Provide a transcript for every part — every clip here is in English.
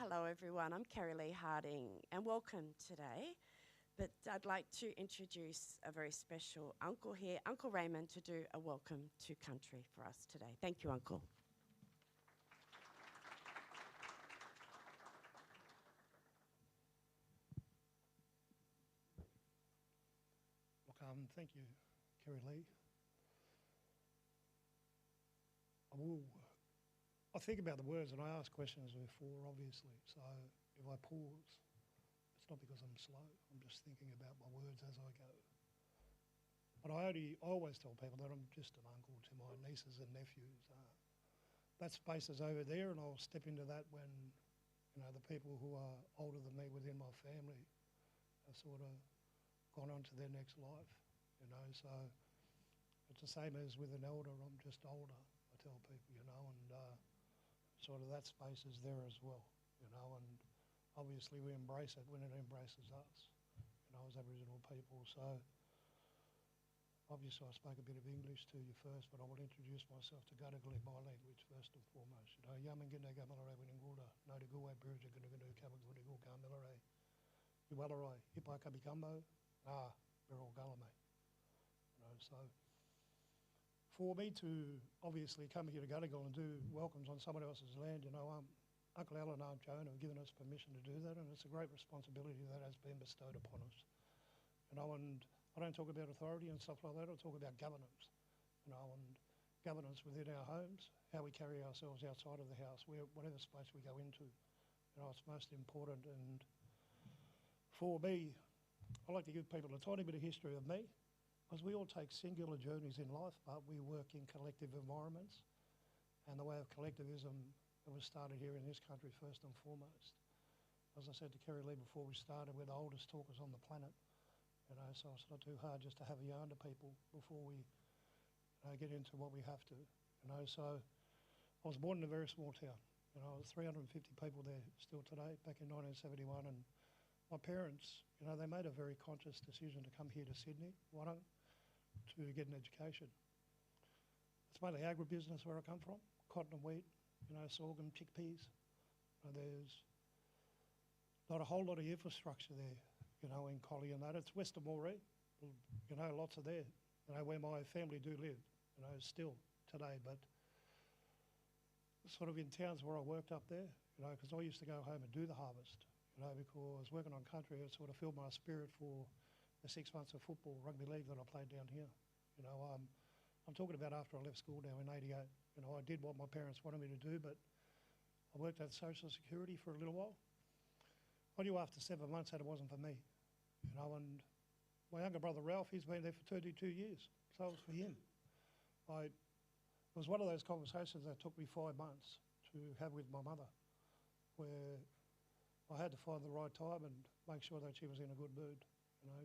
Hello everyone, I'm Kerry Lee Harding and welcome today. But I'd like to introduce a very special uncle here, Uncle Raymond, to do a welcome to country for us today. Thank you, Uncle. Look, thank you, Kerry Lee. I think about the words and I ask questions before, obviously. So if I pause, it's not because I'm slow. I'm just thinking about my words as I go. But I always tell people that I'm just an uncle to my nieces and nephews. That space is over there, and I'll step into that when, the people who are older than me within my family have sort of gone on to their next life, So it's the same as with an elder. I'm just older, I tell people, and sort of that space is there as well, and obviously we embrace it when it embraces us, as Aboriginal people. So obviously I spoke a bit of English to you first, but I will introduce myself to Gadigal, my language, first and foremost. Yamangina Gamilaray Winninguda, Nodi Guwe Bruja Gunugunu Kamagudigu Gamilaray, Uwalarai, Hipai Kabikambo, Birol Galame. So for me to obviously come here to Gadigal and do welcomes on someone else's land, Uncle Alan and Aunt Joan have given us permission to do that, and it's a great responsibility that has been bestowed upon us. And I don't talk about authority and stuff like that, I talk about governance, and governance within our homes, how we carry ourselves outside of the house, whatever space we go into. It's most important. And for me, I like to give people a tiny bit of history of me, because we all take singular journeys in life, but we work in collective environments, and the way of collectivism that was started here in this country first and foremost. As I said to Kerry Lee before we started, we're the oldest talkers on the planet, so it's not too hard just to have a yarn to people before we get into what we have to. So I was born in a very small town. There was 350 people there still today, back in 1971, and my parents, they made a very conscious decision to come here to Sydney, Warrung, to get an education. It's mainly agribusiness where I come from, cotton and wheat, sorghum, chickpeas. There's not a whole lot of infrastructure there, in Collie and that. It's west of Moree, lots of there, where my family do live, still today. But sort of in towns where I worked up there, because I used to go home and do the harvest, because working on country, it sort of filled my spirit for the 6 months of football, rugby league that I played down here. I'm talking about after I left school now in 88. I did what my parents wanted me to do, but I worked at Social Security for a little while. I knew after 7 months that it wasn't for me, and my younger brother Ralph, he's been there for 32 years, so it was for him. It was one of those conversations that took me 5 months to have with my mother, where I had to find the right time and make sure that she was in a good mood.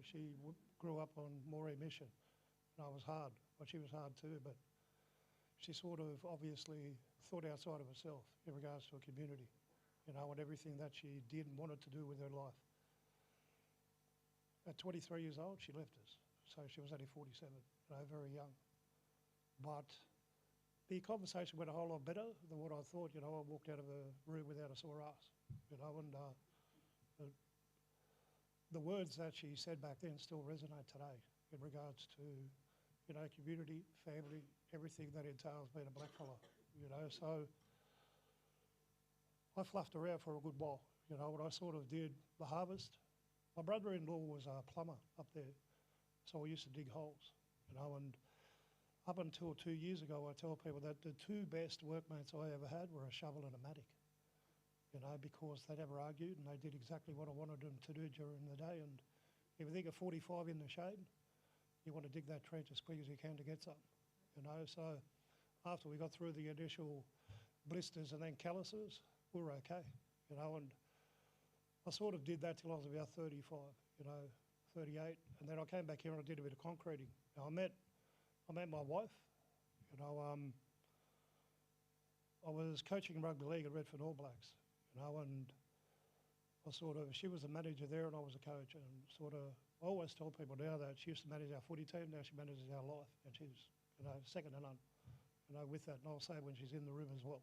She grew up on Moree Mission, and I was hard, but she was hard too, but she sort of obviously thought outside of herself in regards to a community, and everything that she did and wanted to do with her life. At 23 years old, she left us, so she was only 47, very young. But the conversation went a whole lot better than what I thought. I walked out of a room without a sore ass, and the words that she said back then still resonate today in regards to, community, family, everything that entails being a blackfellow, So I fluffed around for a good while, when I sort of did the harvest. My brother-in-law was a plumber up there, so I used to dig holes, and up until 2 years ago, I tell people that the two best workmates I ever had were a shovel and a mattock, because they never argued and they did exactly what I wanted them to do during the day. And if you think of 45 in the shade, you want to dig that trench as quick as you can to get something, So after we got through the initial blisters and then calluses, we were okay, and I sort of did that till I was about 35, 38, and then I came back here and I did a bit of concreting. I met my wife, I was coaching rugby league at Redfern All Blacks, and she was the manager there and I was a coach, and I always tell people now that she used to manage our footy team, now she manages our life, and she's, second to none, with that, and I'll say when she's in the room as well,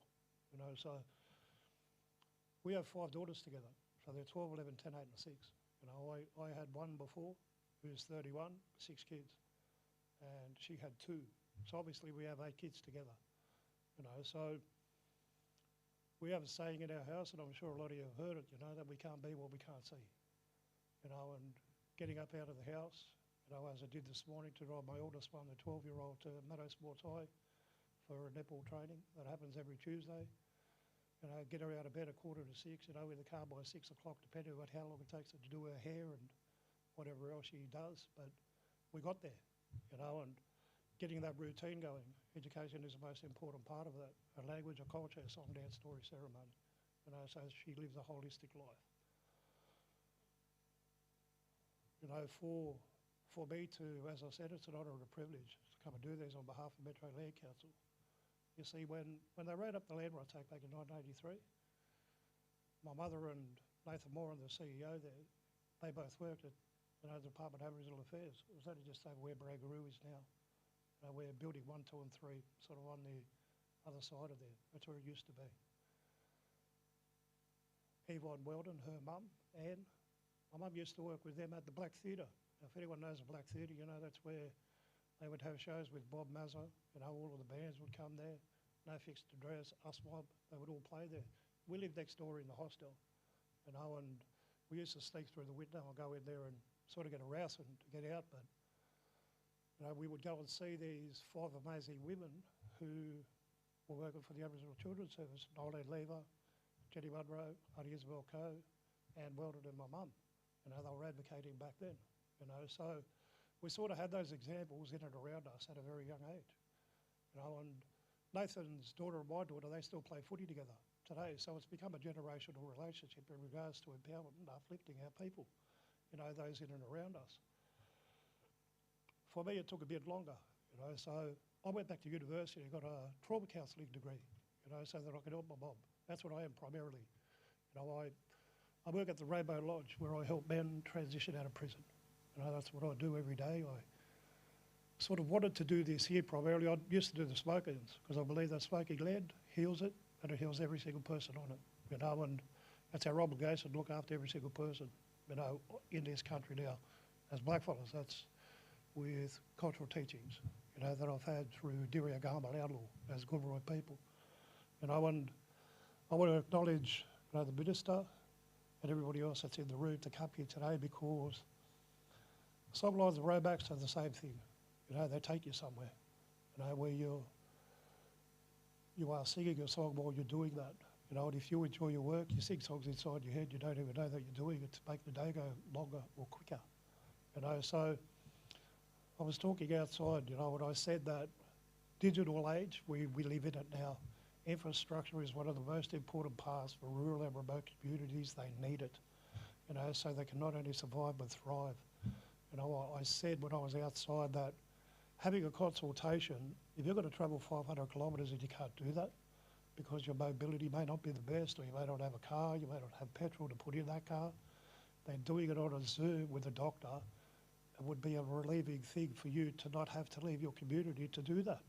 So we have 5 daughters together. So they're 12, 11, 10, 8 and 6. You know, I had one before who's 31, 6 kids, and she had 2. So obviously we have 8 kids together. You know, so we have a saying in our house, and I'm sure a lot of you have heard it, you know, that we can't be what we can't see. You know, and getting up out of the house, you know, as I did this morning to drive my oldest one, the 12-year-old, to Meadow Sports High for netball training. That happens every Tuesday. You know, get her out of bed at 5:45, you know, in the car by 6 o'clock, depending on how long it takes her to do her hair and whatever else she does. But we got there, you know, and getting that routine going. Education is the most important part of that. A language, a culture, a song, dance, story, ceremony. You know, so she lives a holistic life. You know, for me to, as I said, it's an honour and a privilege to come and do this on behalf of Metro Land Council. You see, when they wrote up the land rights act back in 1983, my mother and Nathan Moran, the CEO there, they both worked at the Department of Aboriginal Affairs. It was only just over where Barangaroo is now. We're building 1, 2 and 3, sort of on the other side of there. That's where it used to be. Yvonne Weldon, her mum, Anne, my mum used to work with them at the Black Theatre. Now, if anyone knows the Black Theatre, you know, that's where they would have shows with Bob Mazza, you know, all of the bands would come there. No Fixed Address, Us Mob, they would all play there. We lived next door in the hostel, you know, and we used to sneak through the window and go in there and sort of get a rouse and to get out. But, you know, we would go and see these 5 amazing women who were working for the Aboriginal Children's Service: Nolene Lever, Jenny Munro, Auntie Isabel Coe, Anne Weldon and my mum. You know, they were advocating back then, you know, so we sort of had those examples in and around us at a very young age. You know, and Nathan's daughter and my daughter, they still play footy together today, so it's become a generational relationship in regards to empowerment and uplifting our people, you know, those in and around us. For me, it took a bit longer, you know, so I went back to university and got a trauma counselling degree, you know, so that I could help my mum. That's what I am primarily. You know, I work at the Rainbow Lodge, where I help men transition out of prison. You know, that's what I do every day. I sort of wanted to do this here primarily. I used to do the smoke-ins because I believe that smoking lead heals it, and it heals every single person on it. You know, and that's our obligation to look after every single person, you know, in this country now. As blackfellas, that's with cultural teachings, you know, that I've had through Diri Agama Outlaw as Gomeroi people. You know, and I want to acknowledge, you know, the minister and everybody else that's in the room to come here today, because sometimes the roadbacks are the same thing. You know, they take you somewhere, you know, where you are singing a song while you're doing that. You know, and if you enjoy your work, you sing songs inside your head, you don't even know that you're doing it to make the day go longer or quicker. You know, so I was talking outside, you know, and I said that digital age, we live in it now. Infrastructure is one of the most important parts for rural and remote communities. They need it, you know, so they can not only survive but thrive. You know, I said when I was outside that having a consultation, if you're going to travel 500 kilometres and you can't do that because your mobility may not be the best, or you may not have a car, you may not have petrol to put in that car, then doing it on a Zoom with a doctor, it would be a relieving thing for you to not have to leave your community to do that.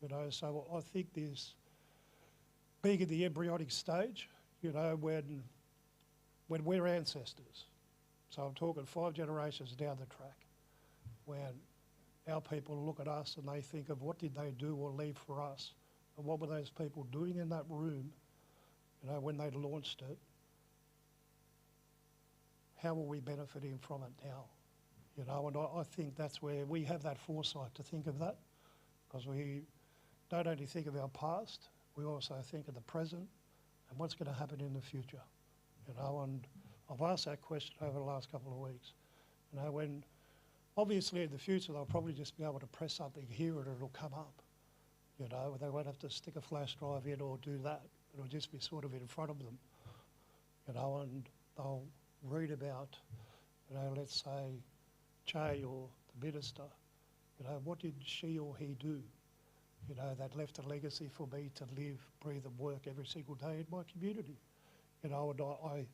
You know, so I think this, being in the embryonic stage, you know, when we're ancestors, so I'm talking 5 generations down the track, when our people look at us and they think of what did they do or leave for us, and what were those people doing in that room, you know, when they launched it, how are we benefiting from it now? You know, and I think that's where we have that foresight to think of that, because we don't only think of our past, we also think of the present and what's going to happen in the future. You know, and I've asked that question over the last couple of weeks. You know, when obviously in the future they'll probably just be able to press something here and it'll come up. You know, they won't have to stick a flash drive in or do that. It'll just be sort of in front of them. You know, and they'll read about, you know, let's say Che or the minister, you know, what did she or he do, you know, that left a legacy for me to live, breathe and work every single day in my community. You know, and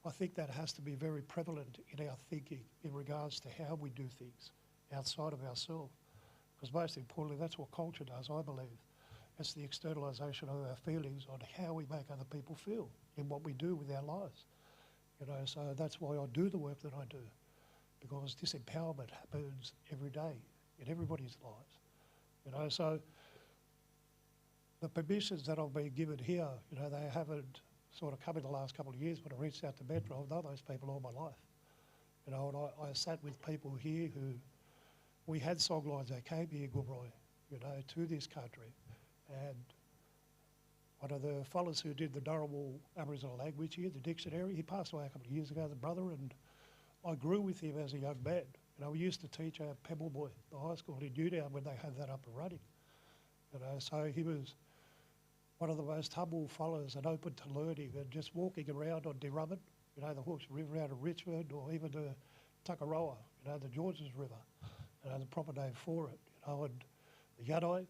I think that has to be very prevalent in our thinking in regards to how we do things outside of ourselves. Because most importantly, that's what culture does, I believe. It's the externalisation of our feelings on how we make other people feel in what we do with our lives. You know, so that's why I do the work that I do, because this empowerment happens every day in everybody's lives. You know, so the permissions that I've been given here, you know, they haven't sort of come in the last couple of years when I reached out to Metro. I've known those people all my life. You know, and I sat with people here who, we had songlines that came here, Goobri, you know, to this country. And one of the fellas who did the Dharawal Aboriginal language here, the dictionary, he passed away a couple of years ago, the brother, and I grew with him as a young man. You know, we used to teach at Pebbleboy, the high school in Newtown, when they had that up and running. You know, so he was one of the most humble fellas and open to learning and just walking around on Dirrummit, you know, the Hawkes River out of Richmond, or even the Tuckaroa, you know, the Georges River, you know, the proper name for it, you know, and the Yadai,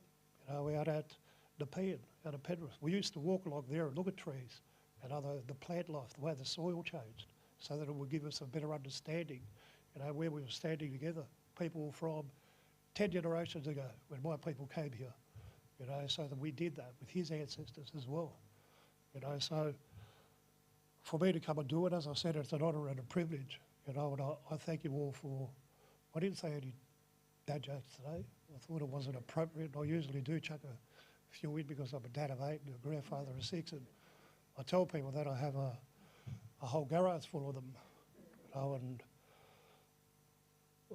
you know, out at Nepean, out of Penrith. We used to walk along there and look at trees and the plant life, the way the soil changed, so that it would give us a better understanding, you know, where we were standing together. People from 10 generations ago, when my people came here, you know, so that we did that with his ancestors as well. You know, so for me to come and do it, as I said, it's an honour and a privilege, you know, and I thank you all for, I didn't say any dad jokes today. I thought it wasn't appropriate. I usually do chuck a few in because I'm a dad of 8 and a grandfather of 6, and I tell people that I have a whole garage full of them, you know, and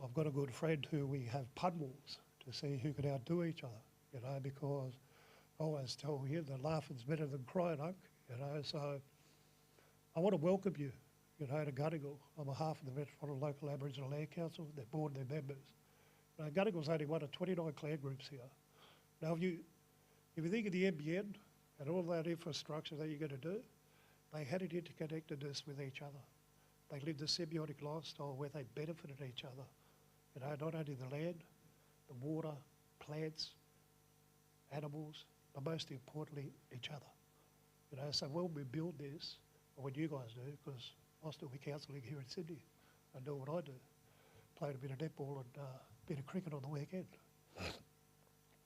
I've got a good friend who we have pun wars to see who can outdo each other, you know, because I always tell him that laughing's better than crying, you know, so I want to welcome you, you know, to Gadigal on behalf of the Metropolitan Local Aboriginal Land Council, their board and their members. Now, Gadigal's only one of 29 clan groups here. Now, if you think of the NBN and all that infrastructure that you're going to do, they had an interconnectedness with each other. They lived a symbiotic lifestyle where they benefited each other. You know, not only the land, the water, plants, animals, but most importantly, each other. You know, so when we build this, or when you guys do, because I still be counselling here in Sydney, I do what I do. Played a bit of netball and a bit of cricket on the weekend.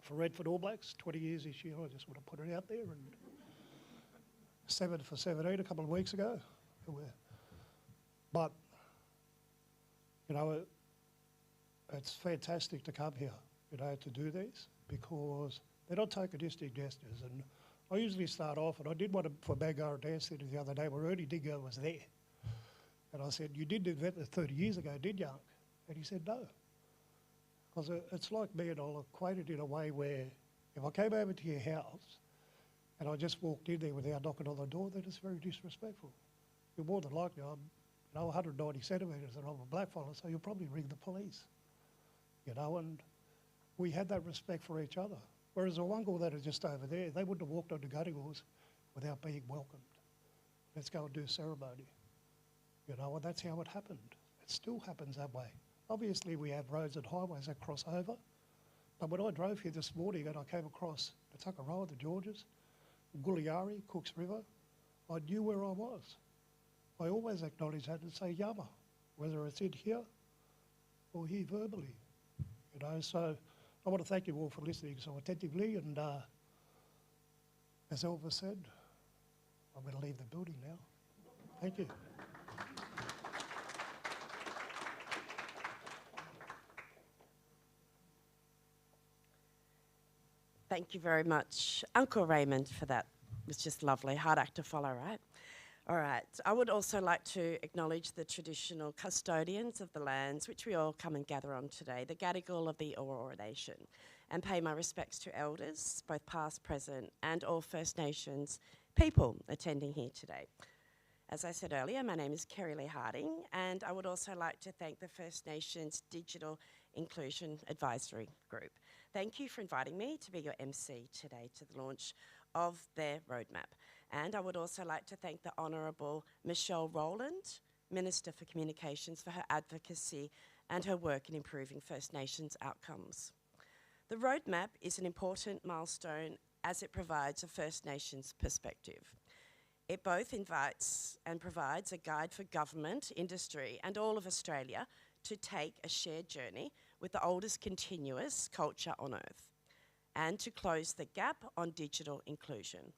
For Redford All Blacks, 20 years this year, I just want to put it out there. And 7 for 17 a couple of weeks ago. But, you know, it's fantastic to come here, you know, to do these, because they're not tokenistic gestures. And I usually start off, and I did one for Bangarra Dance Centre the other day where Ernie Dingo was there. And I said, you did invent it 30 years ago, did you, Unc? And he said, no. Because it's like me, and I'll equate it in a way where if I came over to your house and I just walked in there without knocking on the door, then it's very disrespectful. You're more than likely, I'm 190 centimetres and I'm a black fella, so you'll probably ring the police. You know, and we had that respect for each other. Whereas the Wangul that are just over there, they wouldn't have walked onto Gadigals without being welcomed. Let's go and do ceremony. You know, and that's how it happened. It still happens that way. Obviously, we have roads and highways that cross over, but when I drove here this morning and I came across the Tuckaroa, the Georges, Guliari, Cooks River, I knew where I was. I always acknowledge that and say Yama, whether it's in here or here verbally. You know, so I want to thank you all for listening so attentively, and as Elvis said, I'm going to leave the building now. Thank you. Thank you very much, Uncle Raymond, for that. It was just lovely. Hard act to follow, right? All right. I would also like to acknowledge the traditional custodians of the lands which we all come and gather on today, the Gadigal of the Eora Nation, and pay my respects to elders, both past, present, and all First Nations people attending here today. As I said earlier, my name is Kerry Lee Harding, and I would also like to thank the First Nations Digital Inclusion Advisory Group. Thank you for inviting me to be your MC today to the launch of their roadmap. And I would also like to thank the Honourable Michelle Rowland, Minister for Communications, for her advocacy and her work in improving First Nations outcomes. The roadmap is an important milestone as it provides a First Nations perspective. It both invites and provides a guide for government, industry, and all of Australia to take a shared journey with the oldest continuous culture on Earth. and to close the gap on digital inclusion.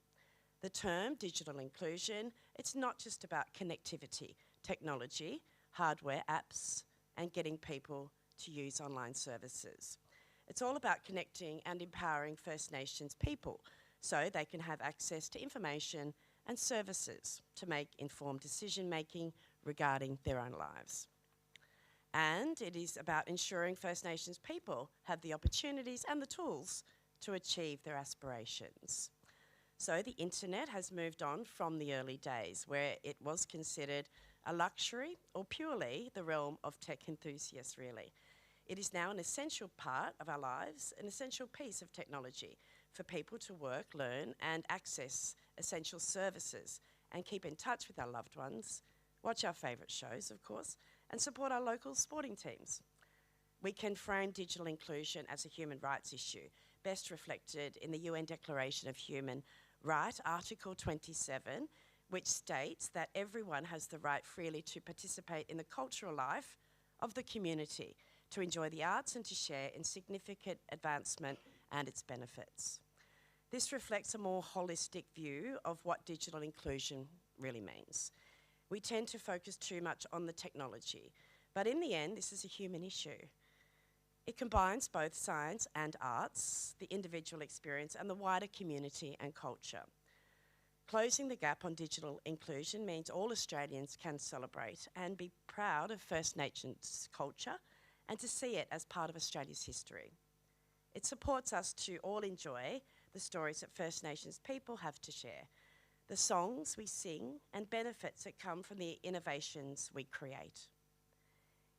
The term digital inclusion, it's not just about connectivity, technology, hardware, apps, and getting people to use online services. It's all about connecting and empowering First Nations people so they can have access to information and services to make informed decision making regarding their own lives. And it is about ensuring First Nations people have the opportunities and the tools to achieve their aspirations. So the internet has moved on from the early days where it was considered a luxury or purely the realm of tech enthusiasts, really. It is now an essential part of our lives, an essential piece of technology for people to work, learn, and access essential services and keep in touch with our loved ones, watch our favourite shows, of course, and support our local sporting teams. We can frame digital inclusion as a human rights issue, best reflected in the UN Declaration of Human Rights, Article 27, which states that everyone has the right freely to participate in the cultural life of the community, to enjoy the arts and to share in significant advancement and its benefits. This reflects a more holistic view of what digital inclusion really means. We tend to focus too much on the technology, but in the end, this is a human issue. It combines both science and arts, the individual experience, and the wider community and culture. Closing the gap on digital inclusion means all Australians can celebrate and be proud of First Nations culture and to see it as part of Australia's history. It supports us to all enjoy the stories that First Nations people have to share, the songs we sing and benefits that come from the innovations we create.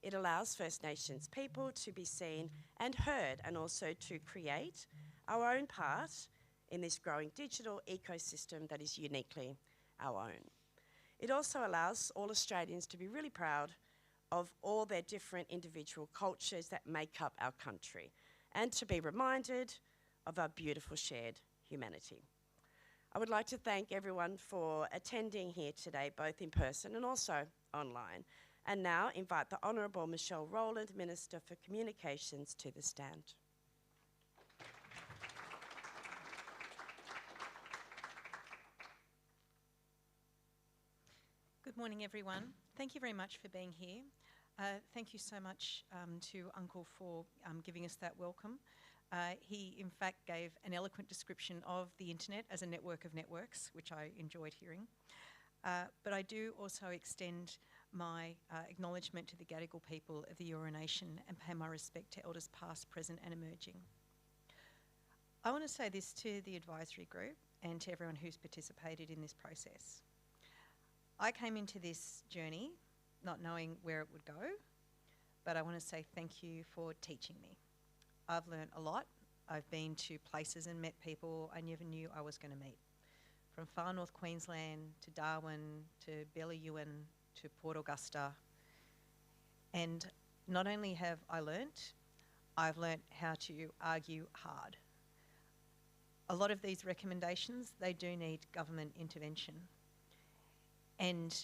It allows First Nations people to be seen and heard and also to create our own part in this growing digital ecosystem that is uniquely our own. It also allows all Australians to be really proud of all their different individual cultures that make up our country and to be reminded of our beautiful shared humanity. I would like to thank everyone for attending here today, both in person and also online. And now invite the Honourable Michelle Rowland, Minister for Communications, to the stand. Good morning, everyone. Thank you very much for being here. Thank you so much to Uncle for giving us that welcome. He, in fact, gave an eloquent description of the internet as a network of networks, which I enjoyed hearing. But I do also extend my acknowledgement to the Gadigal people of the Eora Nation and pay my respect to Elders past, present and emerging. I want to say this to the advisory group and to everyone who's participated in this process. I came into this journey not knowing where it would go, but I want to say thank you for teaching me. I've learned a lot. I've been to places and met people I never knew I was going to meet. From far north Queensland to Darwin to Belliyuan to Port Augusta. And not only have I learnt, I've learnt how to argue hard. A lot of these recommendations, they do need government intervention. And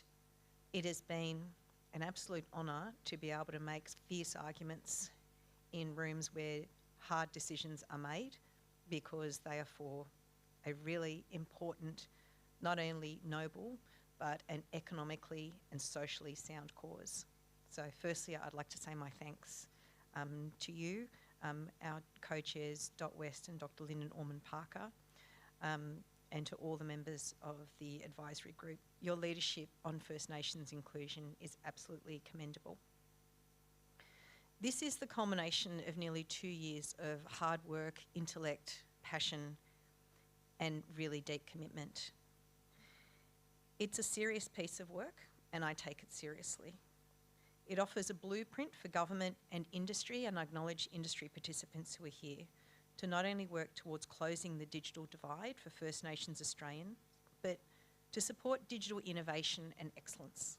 it has been an absolute honour to be able to make fierce arguments in rooms where hard decisions are made because they are for a really important, not only noble, but an economically and socially sound cause. So firstly, I'd like to say my thanks to you, our co-chairs, Dot West and Dr. Lyndon Orman-Parker, and to all the members of the advisory group. Your leadership on First Nations inclusion is absolutely commendable. This is the culmination of nearly 2 years of hard work, intellect, passion, and really deep commitment. It's a serious piece of work, and I take it seriously. It offers a blueprint for government and industry, and I acknowledge industry participants who are here, to not only work towards closing the digital divide for First Nations Australian, but to support digital innovation and excellence.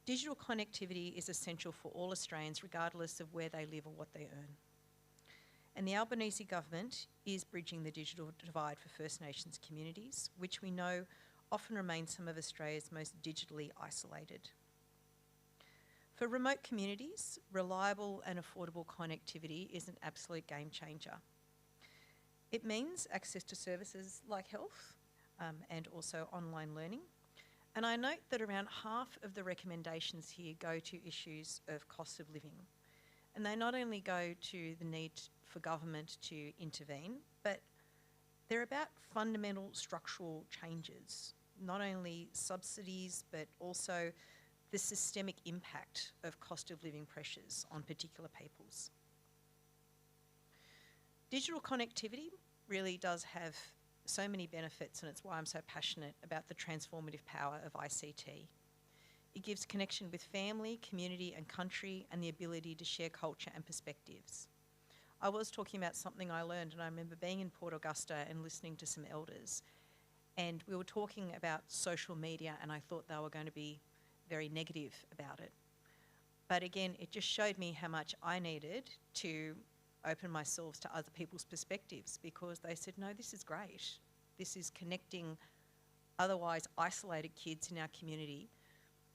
Digital connectivity is essential for all Australians, regardless of where they live or what they earn. And the Albanese government is bridging the digital divide for First Nations communities, which we know often remain some of Australia's most digitally isolated. For remote communities, reliable and affordable connectivity is an absolute game changer. It means access to services like health and also online learning. And I note that around half of the recommendations here go to issues of cost of living. And they not only go to the need for government to intervene, but they're about fundamental structural changes, not only subsidies, but also the systemic impact of cost of living pressures on particular peoples. Digital connectivity really does have so many benefits, and it's why I'm so passionate about the transformative power of ICT. It gives connection with family, community and country, and the ability to share culture and perspectives. I was talking about something I learned, and I remember being in Port Augusta and listening to some elders, and we were talking about social media, and I thought they were going to be very negative about it. But again, it just showed me how much I needed to open myself to other people's perspectives, because they said, no, this is great. This is connecting otherwise isolated kids in our community,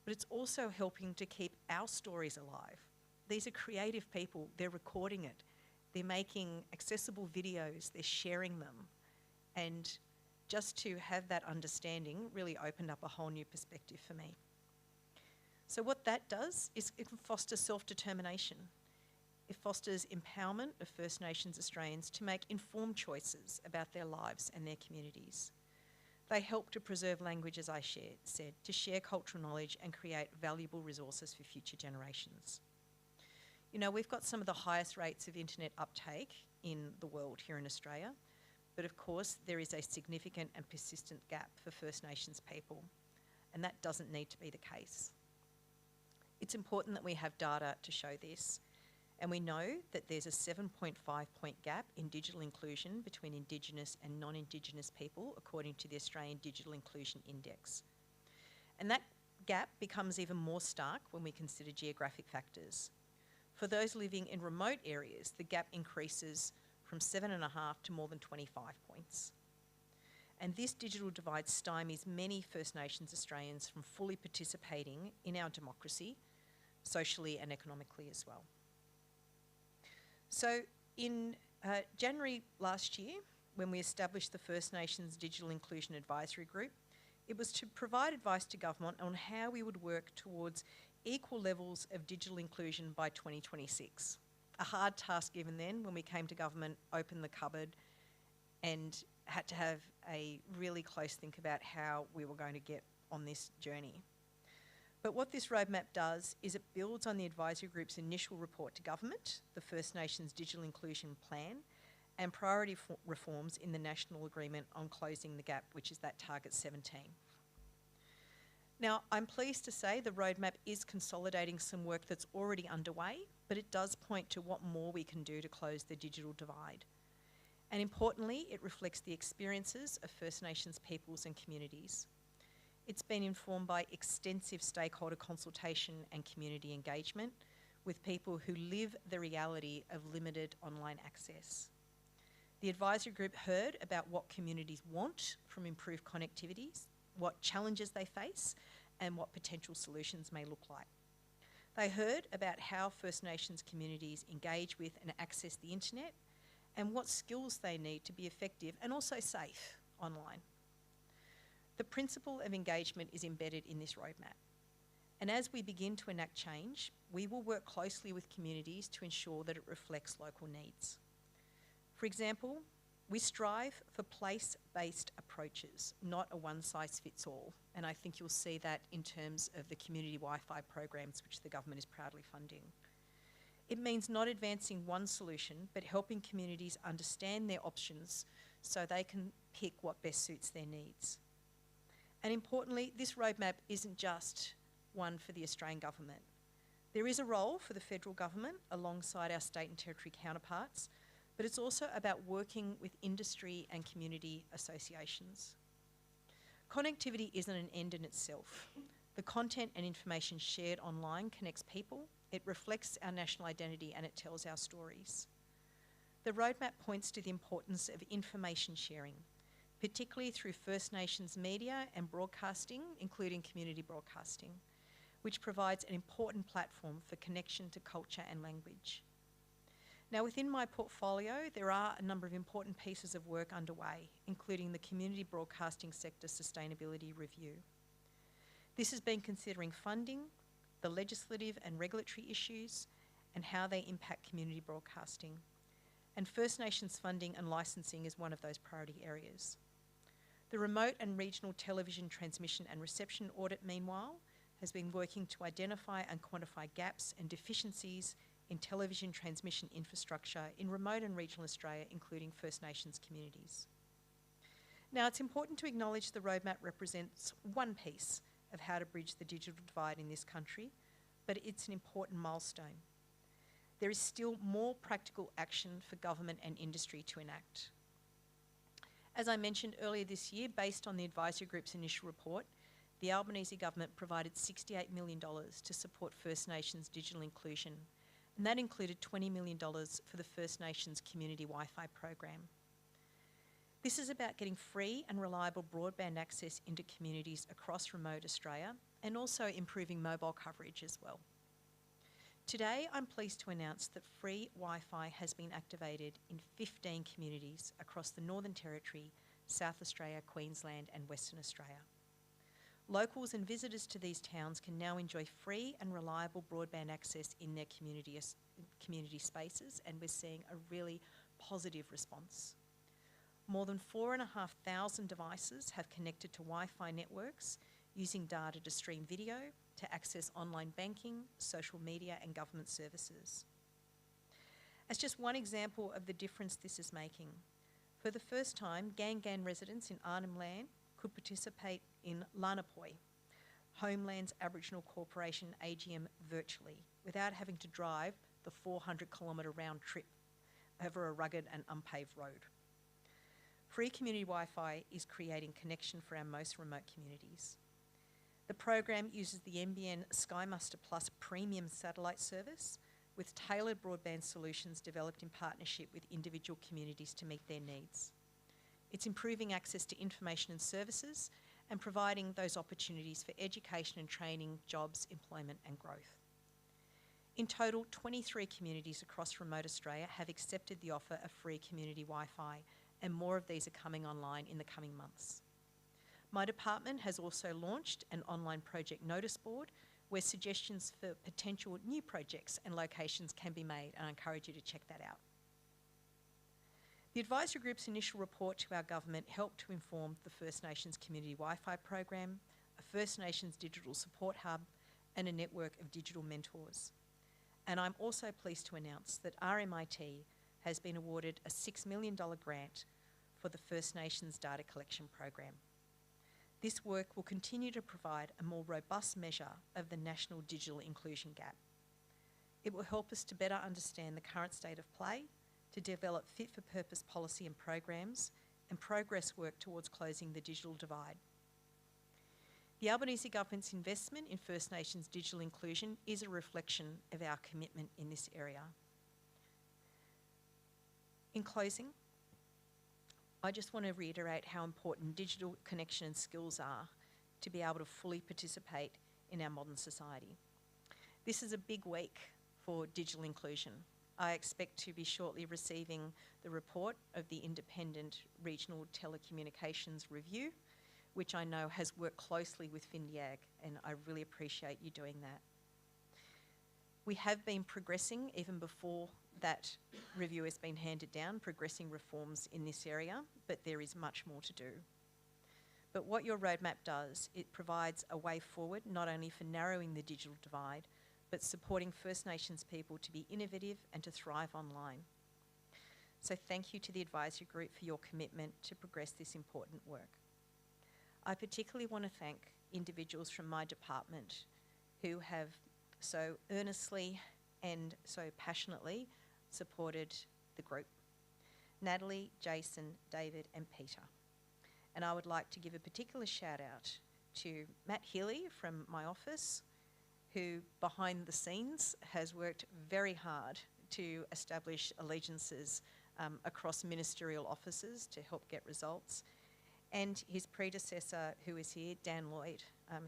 but it's also helping to keep our stories alive. These are creative people, they're recording it, they're making accessible videos, they're sharing them. And just to have that understanding really opened up a whole new perspective for me. So what that does is it can foster self-determination. It fosters empowerment of First Nations Australians to make informed choices about their lives and their communities. They help to preserve language, as I said, to share cultural knowledge and create valuable resources for future generations. You know, we've got some of the highest rates of internet uptake in the world here in Australia, but of course there is a significant and persistent gap for First Nations people, and that doesn't need to be the case. It's important that we have data to show this, and we know that there's a 7.5-point gap in digital inclusion between Indigenous and non-Indigenous people, according to the Australian Digital Inclusion Index. And that gap becomes even more stark when we consider geographic factors. For those living in remote areas, the gap increases from 7.5 to more than 25 points. And this digital divide stymies many First Nations Australians from fully participating in our democracy, socially and economically as well. So in January last year, when we established the First Nations Digital Inclusion Advisory Group, it was to provide advice to government on how we would work towards equal levels of digital inclusion by 2026. A hard task given then when we came to government, opened the cupboard and had to have a really close think about how we were going to get on this journey. But what this roadmap does is it builds on the advisory group's initial report to government, the First Nations Digital Inclusion Plan, and priority reforms in the National Agreement on Closing the Gap, which is that Target 17. Now, I'm pleased to say the roadmap is consolidating some work that's already underway, but it does point to what more we can do to close the digital divide. And importantly, it reflects the experiences of First Nations peoples and communities. It's been informed by extensive stakeholder consultation and community engagement with people who live the reality of limited online access. The advisory group heard about what communities want from improved connectivities, what challenges they face, and what potential solutions may look like. They heard about how First Nations communities engage with and access the internet, and what skills they need to be effective and also safe online. The principle of engagement is embedded in this roadmap. And as we begin to enact change, we will work closely with communities to ensure that it reflects local needs. For example, we strive for place-based approaches, not a one-size-fits-all. And I think you'll see that in terms of the community Wi-Fi programs, which the government is proudly funding. It means not advancing one solution, but helping communities understand their options so they can pick what best suits their needs. And importantly, this roadmap isn't just one for the Australian government. There is a role for the federal government alongside our state and territory counterparts, but it's also about working with industry and community associations. Connectivity isn't an end in itself. The content and information shared online connects people, it reflects our national identity, and it tells our stories. The roadmap points to the importance of information sharing, particularly through First Nations media and broadcasting, including community broadcasting, which provides an important platform for connection to culture and language. Now, within my portfolio, there are a number of important pieces of work underway, including the Community Broadcasting Sector Sustainability Review. This has been considering funding, the legislative and regulatory issues, and how they impact community broadcasting. And First Nations funding and licensing is one of those priority areas. The Remote and Regional Television Transmission and Reception Audit, meanwhile, has been working to identify and quantify gaps and deficiencies in television transmission infrastructure in remote and regional Australia, including First Nations communities. Now, it's important to acknowledge the roadmap represents one piece of how to bridge the digital divide in this country, but it's an important milestone. There is still more practical action for government and industry to enact. As I mentioned earlier this year, based on the advisory group's initial report, the Albanese government provided $68 million to support First Nations digital inclusion, and that included $20 million for the First Nations Community Wi-Fi program. This is about getting free and reliable broadband access into communities across remote Australia and also improving mobile coverage as well. Today, I'm pleased to announce that free Wi-Fi has been activated in 15 communities across the Northern Territory, South Australia, Queensland and Western Australia. Locals and visitors to these towns can now enjoy free and reliable broadband access in their community spaces, and we're seeing a really positive response. More than 4,500 devices have connected to Wi-Fi networks using data to stream video, to access online banking, social media and government services. As just one example of the difference this is making, for the first time, Gangan residents in Arnhem Land could participate in Lanapoi, Homeland's Aboriginal Corporation AGM virtually, without having to drive the 400-kilometre round trip over a rugged and unpaved road. Free community Wi-Fi is creating connection for our most remote communities. The program uses the NBN Sky Muster Plus premium satellite service with tailored broadband solutions developed in partnership with individual communities to meet their needs. It's improving access to information and services and providing those opportunities for education and training, jobs, employment and growth. In total, 23 communities across remote Australia have accepted the offer of free community Wi-Fi, and more of these are coming online in the coming months. My department has also launched an online project notice board where suggestions for potential new projects and locations can be made, and I encourage you to check that out. The advisory group's initial report to our government helped to inform the First Nations Community Wi-Fi program, a First Nations digital support hub, and a network of digital mentors. And I'm also pleased to announce that RMIT has been awarded a $6 million grant for the First Nations data collection program. This work will continue to provide a more robust measure of the national digital inclusion gap. It will help us to better understand the current state of play, to develop fit-for-purpose policy and programs, and progress work towards closing the digital divide. The Albanese government's investment in First Nations digital inclusion is a reflection of our commitment in this area. In closing, I just want to reiterate how important digital connection and skills are to be able to fully participate in our modern society. This is a big week for digital inclusion. I expect to be shortly receiving the report of the Independent Regional Telecommunications Review, which I know has worked closely with FINDIAG, and I really appreciate you doing that. We have been progressing, even before that review has been handed down, progressing reforms in this area, but there is much more to do. But what your roadmap does, it provides a way forward, not only for narrowing the digital divide, but supporting First Nations people to be innovative and to thrive online. So thank you to the advisory group for your commitment to progress this important work. I particularly want to thank individuals from my department who have so earnestly and so passionately supported the group. Natalie, Jason, David and Peter. And I would like to give a particular shout out to Matt Healy from my office, who behind the scenes has worked very hard to establish allegiances across ministerial offices to help get results, and his predecessor who is here, Dan Lloyd,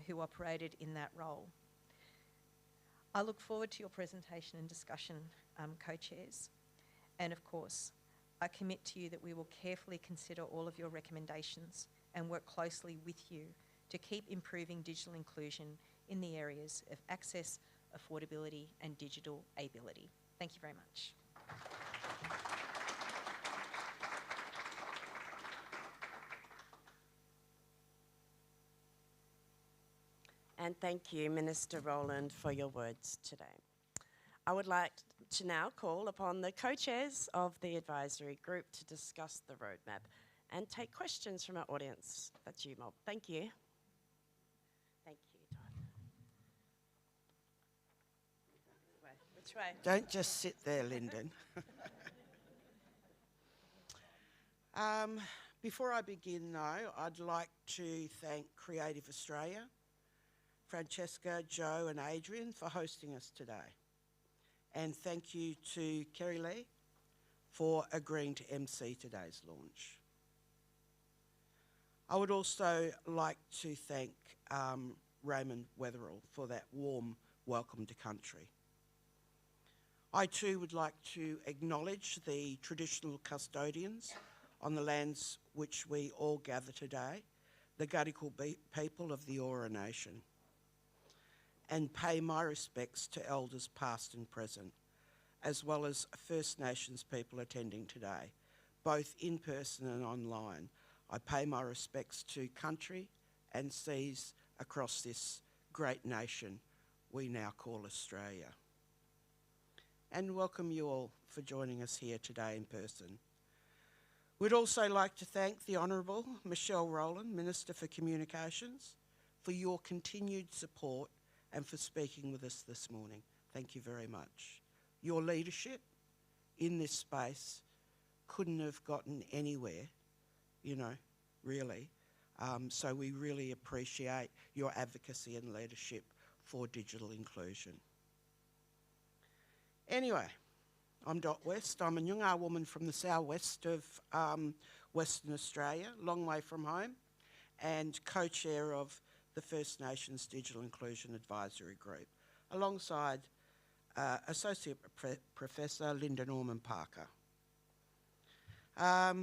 who operated in that role. I look forward to your presentation and discussion, co-chairs. And of course, I commit to you that we will carefully consider all of your recommendations and work closely with you to keep improving digital inclusion in the areas of access, affordability and digital ability. Thank you very much. And thank you, Minister Rowland, for your words today. I would like to now call upon the co-chairs of the advisory group to discuss the roadmap and take questions from our audience. That's you, Mob. Thank you. Thank you, Todd. Which way? Don't just sit there, Lyndon. Before I begin, though, I'd like to thank Creative Australia, Francesca, Joe and Adrian for hosting us today. And thank you to Kerry Lee for agreeing to MC today's launch. I would also like to thank Raymond Weatherall for that warm welcome to country. I too would like to acknowledge the traditional custodians on the lands which we all gather today, the Gadigal people of the Eora Nation, and pay my respects to elders past and present, as well as First Nations people attending today, both in person and online. I pay my respects to country and seas across this great nation we now call Australia. And welcome you all for joining us here today in person. We'd also like to thank the Honourable Michelle Rowland, Minister for Communications, for your continued support and for speaking with us this morning. Thank you very much. Your leadership in this space couldn't have gotten anywhere, you know, really. So we really appreciate your advocacy and leadership for digital inclusion. Anyway, I'm Dot West. I'm a Noongar woman from the southwest of Western Australia, long way from home, and co-chair of the First Nations Digital Inclusion Advisory Group, alongside Associate Professor Linda Norman-Parker. I'd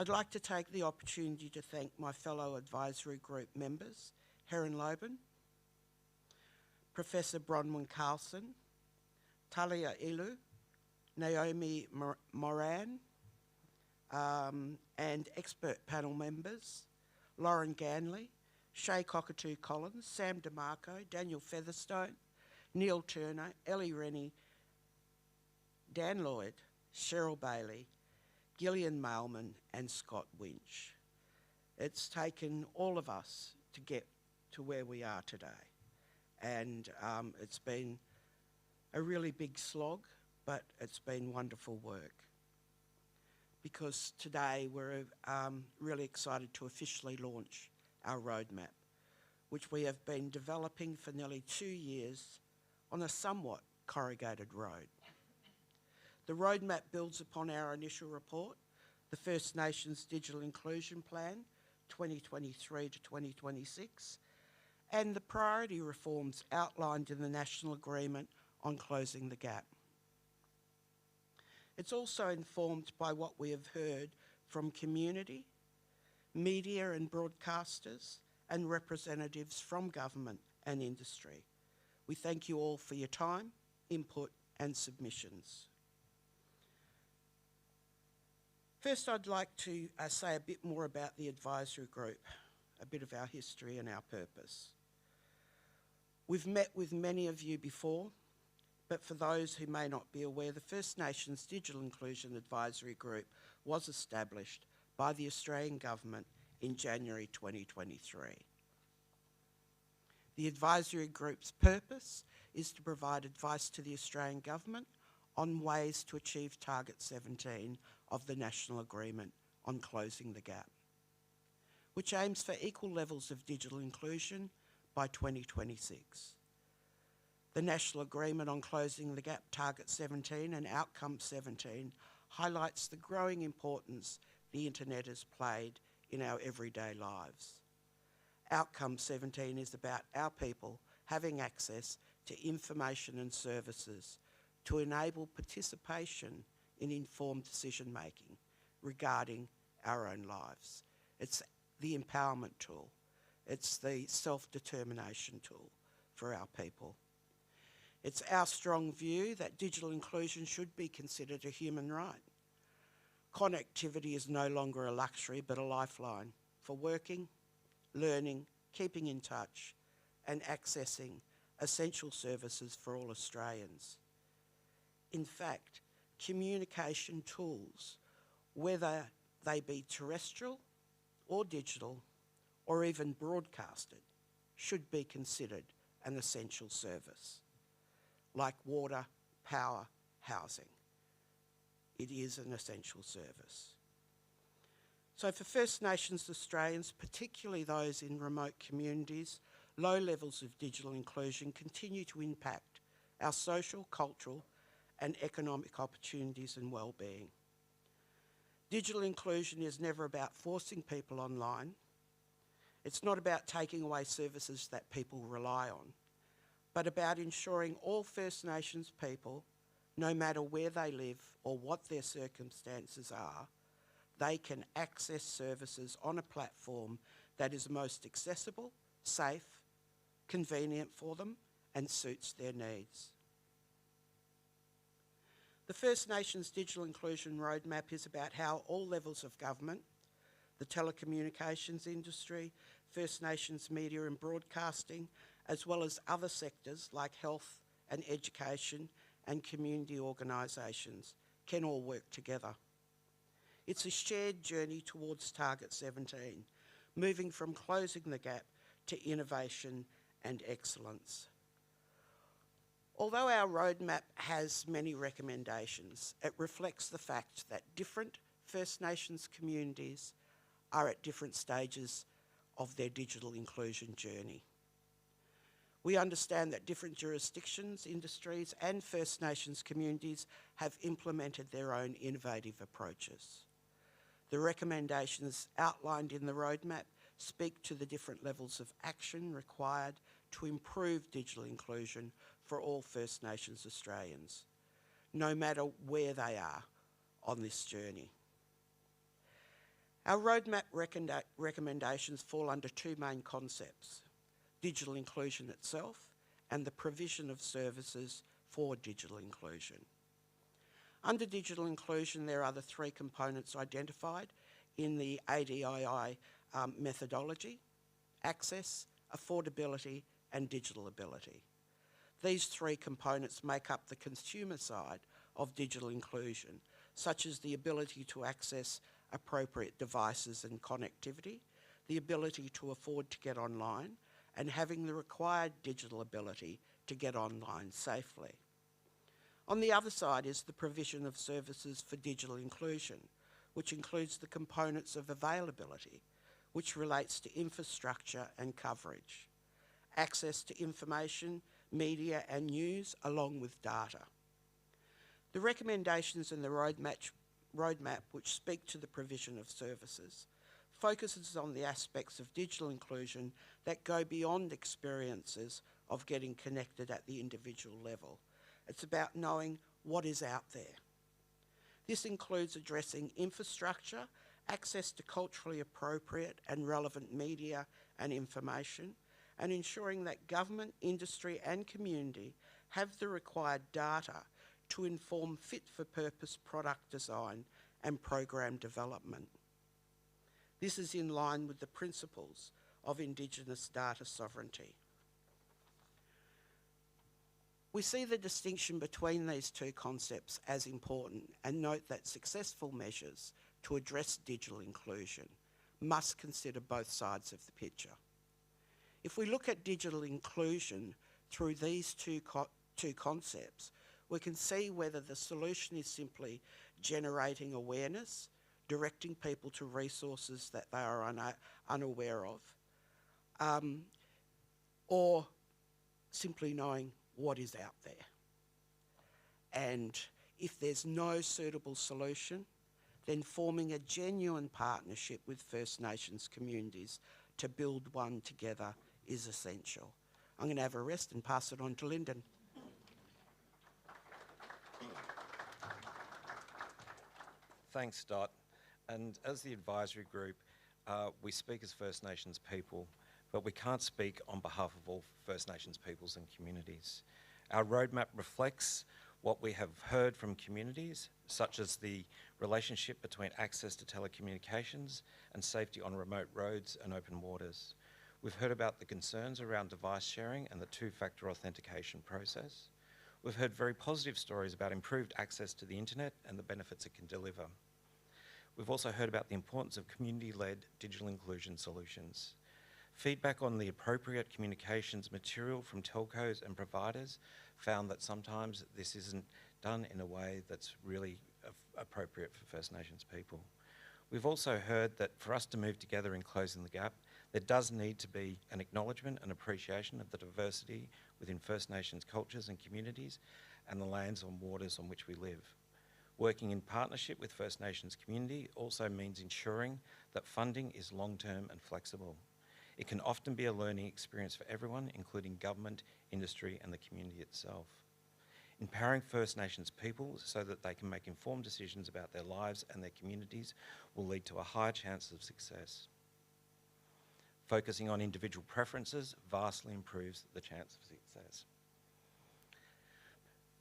like to take the opportunity to thank my fellow advisory group members, Heron Loban, Professor Bronwyn Carlson, Talia Ilu, Naomi Moran, and expert panel members, Lauren Ganley, Shay Cockatoo Collins, Sam DeMarco, Daniel Featherstone, Neil Turner, Ellie Rennie, Dan Lloyd, Cheryl Bailey, Gillian Mailman and Scott Winch. It's taken all of us to get to where we are today. And it's been a really big slog, but it's been wonderful work. Because today we're really excited to officially launch our roadmap, which we have been developing for nearly 2 years on a somewhat corrugated road. The roadmap builds upon our initial report, the First Nations Digital Inclusion Plan 2023 to 2026, and the priority reforms outlined in the National Agreement on Closing the Gap. It's also informed by what we have heard from community, media and broadcasters, and representatives from government and industry. We thank you all for your time, input and submissions. First, I'd like to say a bit more about the advisory group, a bit of our history and our purpose. We've met with many of you before, but for those who may not be aware, the First Nations Digital Inclusion Advisory Group was established by the Australian Government in January 2023. The advisory group's purpose is to provide advice to the Australian Government on ways to achieve Target 17 of the National Agreement on Closing the Gap, which aims for equal levels of digital inclusion by 2026. The National Agreement on Closing the Gap Target 17 and Outcome 17 highlights the growing importance the internet has played in our everyday lives. Outcome 17 is about our people having access to information and services to enable participation in informed decision making regarding our own lives. It's the empowerment tool. It's the self-determination tool for our people. It's our strong view that digital inclusion should be considered a human right. Connectivity is no longer a luxury but a lifeline for working, learning, keeping in touch and accessing essential services for all Australians. In fact, communication tools, whether they be terrestrial or digital or even broadcasted, should be considered an essential service, like water, power, housing. It is an essential service. So for First Nations Australians, particularly those in remote communities, low levels of digital inclusion continue to impact our social, cultural and economic opportunities and well-being. Digital inclusion is never about forcing people online. It's not about taking away services that people rely on, but about ensuring all First Nations people, no matter where they live or what their circumstances are, they can access services on a platform that is most accessible, safe, convenient for them and suits their needs. The First Nations Digital Inclusion Roadmap is about how all levels of government, the telecommunications industry, First Nations media and broadcasting, as well as other sectors like health and education and community organisations can all work together. It's a shared journey towards Target 17, moving from closing the gap to innovation and excellence. Although our roadmap has many recommendations, it reflects the fact that different First Nations communities are at different stages of their digital inclusion journey. We understand that different jurisdictions, industries and First Nations communities have implemented their own innovative approaches. The recommendations outlined in the roadmap speak to the different levels of action required to improve digital inclusion for all First Nations Australians, no matter where they are on this journey. Our roadmap recommendations fall under two main concepts: digital inclusion itself and the provision of services for digital inclusion. Under digital inclusion, there are the three components identified in the ADII methodology: access, affordability and digital ability. These three components make up the consumer side of digital inclusion, such as the ability to access appropriate devices and connectivity, the ability to afford to get online, and having the required digital ability to get online safely. On the other side is the provision of services for digital inclusion, which includes the components of availability, which relates to infrastructure and coverage, access to information, media and news, along with data. The recommendations in the roadmap, which speak to the provision of services, focuses on the aspects of digital inclusion that go beyond experiences of getting connected at the individual level. It's about knowing what is out there. This includes addressing infrastructure, access to culturally appropriate and relevant media and information, and ensuring that government, industry and community have the required data to inform fit-for-purpose product design and program development. This is in line with the principles of Indigenous data sovereignty. We see the distinction between these two concepts as important and note that successful measures to address digital inclusion must consider both sides of the picture. If we look at digital inclusion through these two concepts, we can see whether the solution is simply generating awareness, directing people to resources that they are unaware of, or simply knowing what is out there. And if there's no suitable solution, then forming a genuine partnership with First Nations communities to build one together is essential. I'm going to have a rest and pass it on to Lyndon. Thanks, Dot. And as the advisory group, we speak as First Nations people, but we can't speak on behalf of all First Nations peoples and communities. Our roadmap reflects what we have heard from communities, such as the relationship between access to telecommunications and safety on remote roads and open waters. We've heard about the concerns around device sharing and the two-factor authentication process. We've heard very positive stories about improved access to the internet and the benefits it can deliver. We've also heard about the importance of community-led digital inclusion solutions. Feedback on the appropriate communications material from telcos and providers found that sometimes this isn't done in a way that's really appropriate for First Nations people. We've also heard that for us to move together in closing the gap, there does need to be an acknowledgement and appreciation of the diversity within First Nations cultures and communities and the lands and waters on which we live. Working in partnership with First Nations community also means ensuring that funding is long-term and flexible. It can often be a learning experience for everyone, including government, industry and the community itself. Empowering First Nations people so that they can make informed decisions about their lives and their communities will lead to a higher chance of success. Focusing on individual preferences vastly improves the chance of success.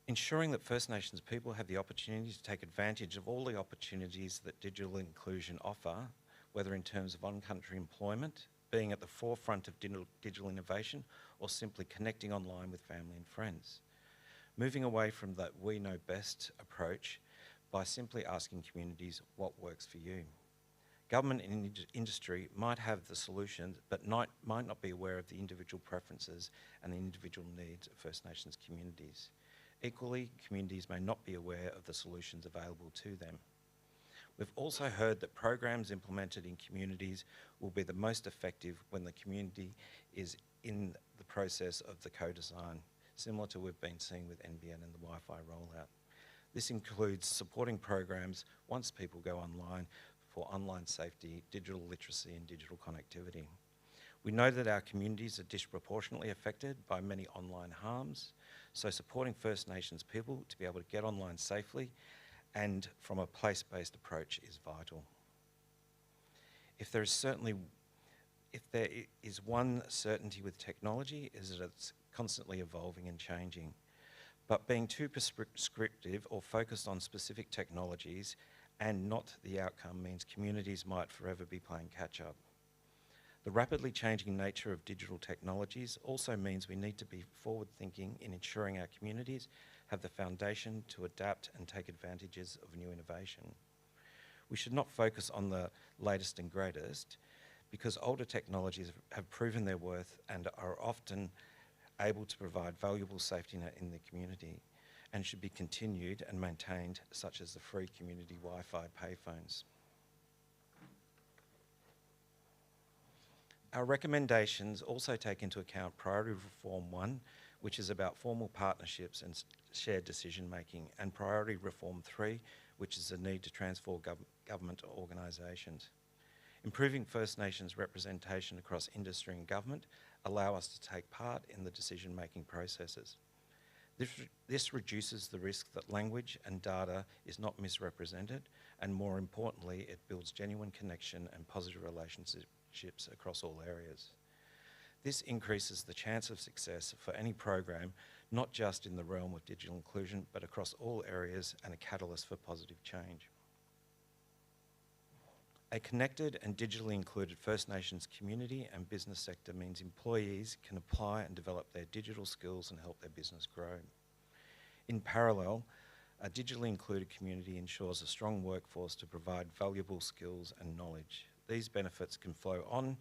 Ensuring that First Nations people have the opportunity to take advantage of all the opportunities that digital inclusion offer, whether in terms of on-country employment, being at the forefront of digital innovation, or simply connecting online with family and friends. Moving away from that we know best approach by simply asking communities what works for you. Government and industry might have the solution, but might not be aware of the individual preferences and the individual needs of First Nations communities. Equally, communities may not be aware of the solutions available to them. We've also heard that programs implemented in communities will be the most effective when the community is in the process of the co-design, similar to what we've been seeing with NBN and the Wi-Fi rollout. This includes supporting programs once people go online for online safety, digital literacy and digital connectivity. We know that our communities are disproportionately affected by many online harms, so supporting First Nations people to be able to get online safely and from a place-based approach is vital. If there is one certainty with technology, is that it's constantly evolving and changing. But being too prescriptive or focused on specific technologies and not the outcome means communities might forever be playing catch-up. The rapidly changing nature of digital technologies also means we need to be forward-thinking in ensuring our communities have the foundation to adapt and take advantages of new innovation. We should not focus on the latest and greatest because older technologies have proven their worth and are often able to provide valuable safety net in the community and should be continued and maintained, such as the free community Wi-Fi payphones. Our recommendations also take into account Priority Reform 1, which is about formal partnerships and shared decision making, and Priority Reform 3, which is the need to transform government organisations. Improving First Nations representation across industry and government allow us to take part in the decision making processes. This reduces the risk that language and data is not misrepresented, and more importantly, it builds genuine connection and positive relationships across all areas. This increases the chance of success for any program, not just in the realm of digital inclusion, but across all areas and a catalyst for positive change. A connected and digitally included First Nations community and business sector means employees can apply and develop their digital skills and help their business grow. In parallel, a digitally included community ensures a strong workforce to provide valuable skills and knowledge. These benefits can flow on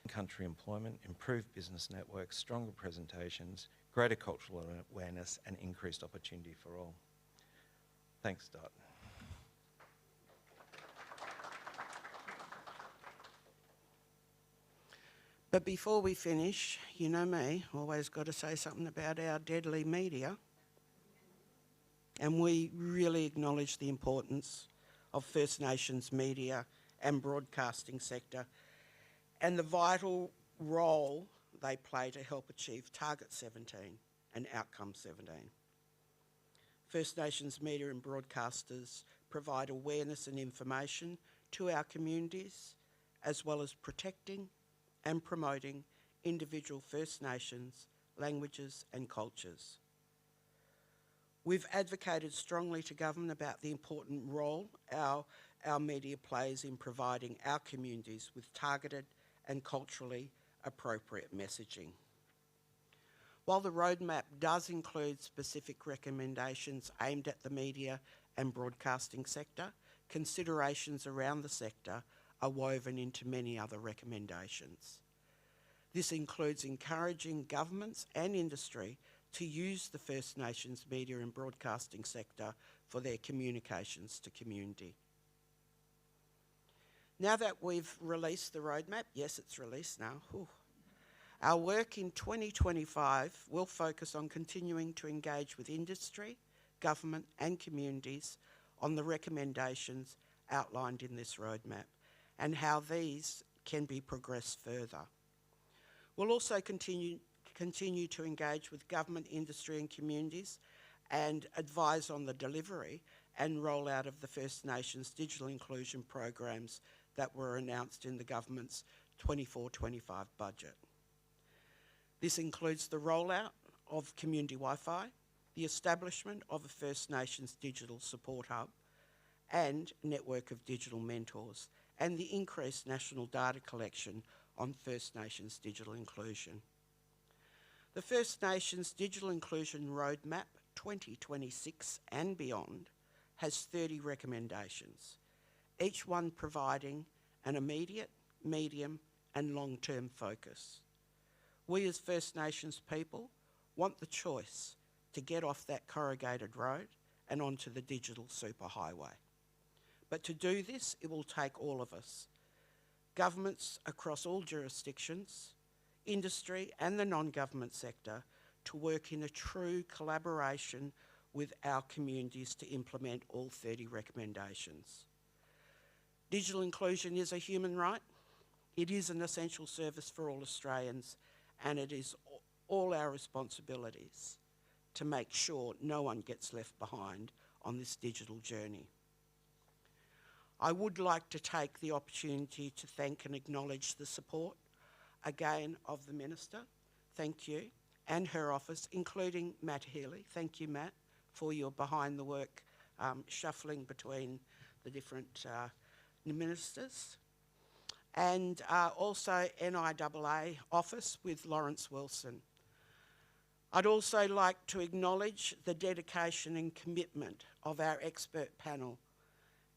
country employment, improved business networks, stronger presentations, greater cultural awareness and increased opportunity for all. Thanks, Dot. But before we finish, you know me, always got to say something about our deadly media. And we really acknowledge the importance of First Nations media and broadcasting sector and the vital role they play to help achieve Target 17 and Outcome 17. First Nations media and broadcasters provide awareness and information to our communities, as well as protecting and promoting individual First Nations languages and cultures. We've advocated strongly to government about the important role our media plays in providing our communities with targeted and culturally appropriate messaging. While the roadmap does include specific recommendations aimed at the media and broadcasting sector, considerations around the sector are woven into many other recommendations. This includes encouraging governments and industry to use the First Nations media and broadcasting sector for their communications to community. Now that we've released the roadmap, yes, it's released now, our work in 2025 will focus on continuing to engage with industry, government and communities on the recommendations outlined in this roadmap and how these can be progressed further. We'll also continue to engage with government, industry and communities and advise on the delivery and rollout of the First Nations digital inclusion programs that were announced in the government's 24-25 budget. This includes the rollout of community Wi-Fi, the establishment of a First Nations digital support hub and network of digital mentors, and the increased national data collection on First Nations digital inclusion. The First Nations Digital Inclusion Roadmap 2026 and beyond has 30 recommendations, each one providing an immediate, medium and long-term focus. We as First Nations people want the choice to get off that corrugated road and onto the digital superhighway. But to do this, it will take all of us, governments across all jurisdictions, industry and the non-government sector, to work in a true collaboration with our communities to implement all 30 recommendations. Digital inclusion is a human right. It is an essential service for all Australians, and it is all our responsibilities to make sure no one gets left behind on this digital journey. I would like to take the opportunity to thank and acknowledge the support, again, of the Minister, thank you, and her office, including Matt Healy. Thank you, Matt, for your behind the work shuffling between the different ministers. And also NIAA office with Lawrence Wilson. I'd also like to acknowledge the dedication and commitment of our expert panel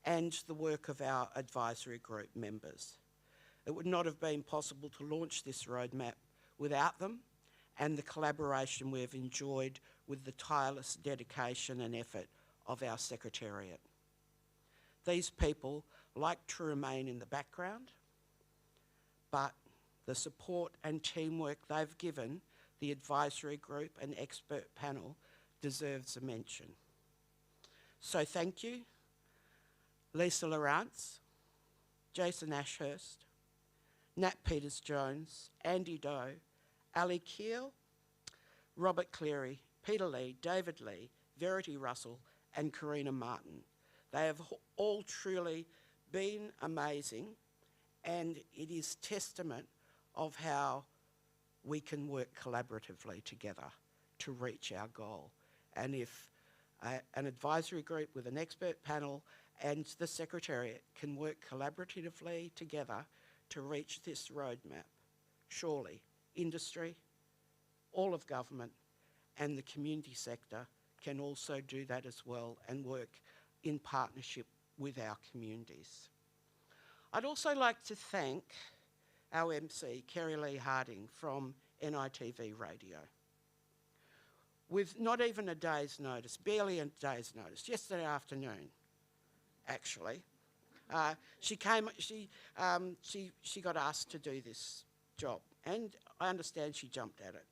and the work of our advisory group members. It would not have been possible to launch this roadmap without them and the collaboration we've enjoyed with the tireless dedication and effort of our Secretariat. These people like to remain in the background, but the support and teamwork they've given the advisory group and expert panel deserves a mention. So thank you, Lisa Lawrence, Jason Ashurst, Nat Peters-Jones, Andy Doe, Ali Keel, Robert Cleary, Peter Lee, David Lee, Verity Russell and Karina Martin. They have all truly been amazing, and it is testament of how we can work collaboratively together to reach our goal. And if an advisory group with an expert panel and the Secretariat can work collaboratively together to reach this roadmap, surely industry, all of government and the community sector can also do that as well and work in partnership with our communities. I'd also like to thank our MC, Kerry Lee Harding from NITV Radio. With not even a day's notice, barely a day's notice, yesterday afternoon, actually, she got asked to do this job, and I understand she jumped at it.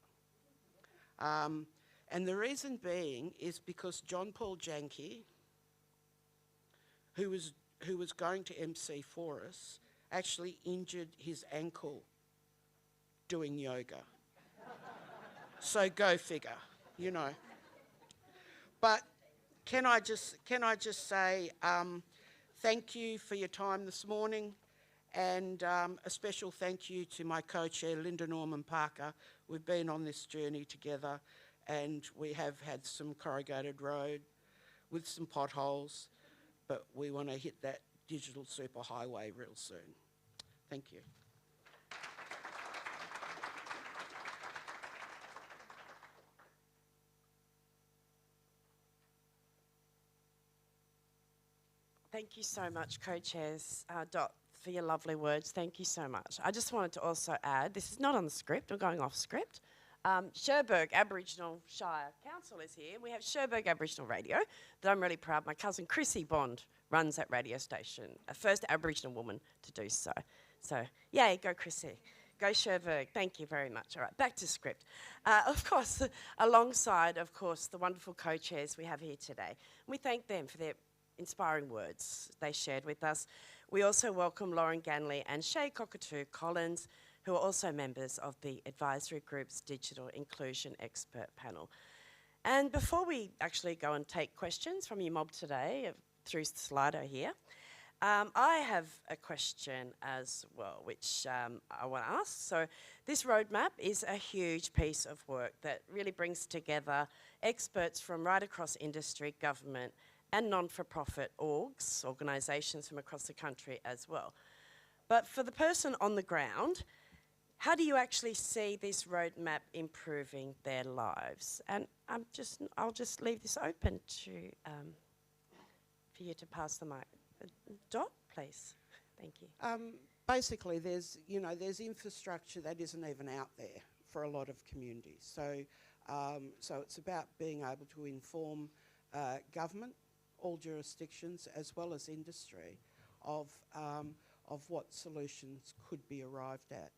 And the reason being is because John Paul Janke, who was going to MC for us, actually injured his ankle doing yoga. So go figure, you know. But can I just say thank you for your time this morning, and a special thank you to my co-chair Linda Norman Parker. We've been on this journey together, and we have had some corrugated road with some potholes, but we want to hit that digital superhighway real soon. Thank you. Thank you so much, co-chairs, Dot, for your lovely words. Thank you so much. I just wanted to also add, this is not on the script, we're going off script. Cherbourg Aboriginal Shire Council is here. We have Cherbourg Aboriginal Radio that I'm really proud. My cousin Chrissy Bond runs that radio station, a first Aboriginal woman to do so. So, yay, go Chrissy. Go Cherbourg. Thank you very much. All right, back to script. Of course, alongside, of course, the wonderful co-chairs we have here today. We thank them for their inspiring words they shared with us. We also welcome Lauren Ganley and Shay Cockatoo Collins, who are also members of the Advisory Group's Digital Inclusion Expert Panel. And before we actually go and take questions from your mob today through Slido here, I have a question as well, which I want to ask. So this roadmap is a huge piece of work that really brings together experts from right across industry, government, and non-for-profit organisations from across the country as well. But for the person on the ground, how do you actually see this roadmap improving their lives? And I'll just leave this open to for you to pass the mic. Dot, please. Thank you. Basically, there's infrastructure that isn't even out there for a lot of communities. So it's about being able to inform government, all jurisdictions, as well as industry, of what solutions could be arrived at.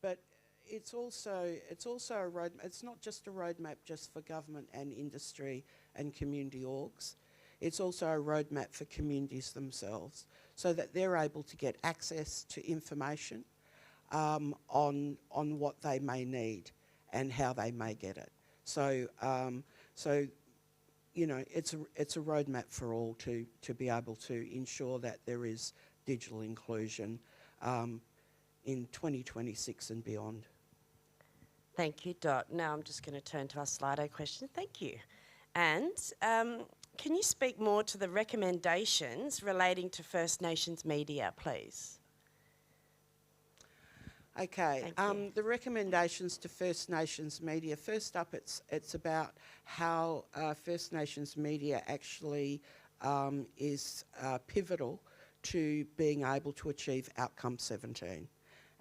But it's also a roadmap. It's not just a roadmap just for government and industry and community orgs. It's also a roadmap for communities themselves, so that they're able to get access to information on what they may need and how they may get it. So it's a roadmap for all to be able to ensure that there is digital inclusion in 2026 and beyond. Thank you, Dot. Now I'm just going to turn to our Slido question. Thank you. And can you speak more to the recommendations relating to First Nations media, please? Okay, the recommendations to First Nations media. First up, it's about how First Nations media actually is pivotal to being able to achieve Outcome 17,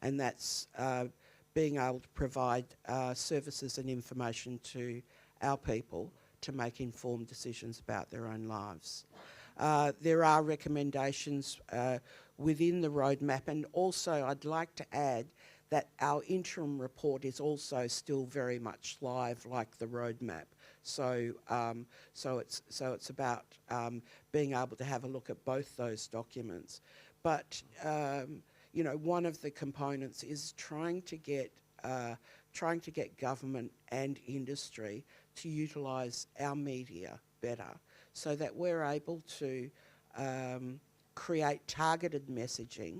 and that's being able to provide services and information to our people to make informed decisions about their own lives. There are recommendations within the roadmap, and also I'd like to add that our interim report is also still very much live, like the roadmap. So it's about being able to have a look at both those documents. But one of the components is trying to get government and industry to utilise our media better, so that we're able to create targeted messaging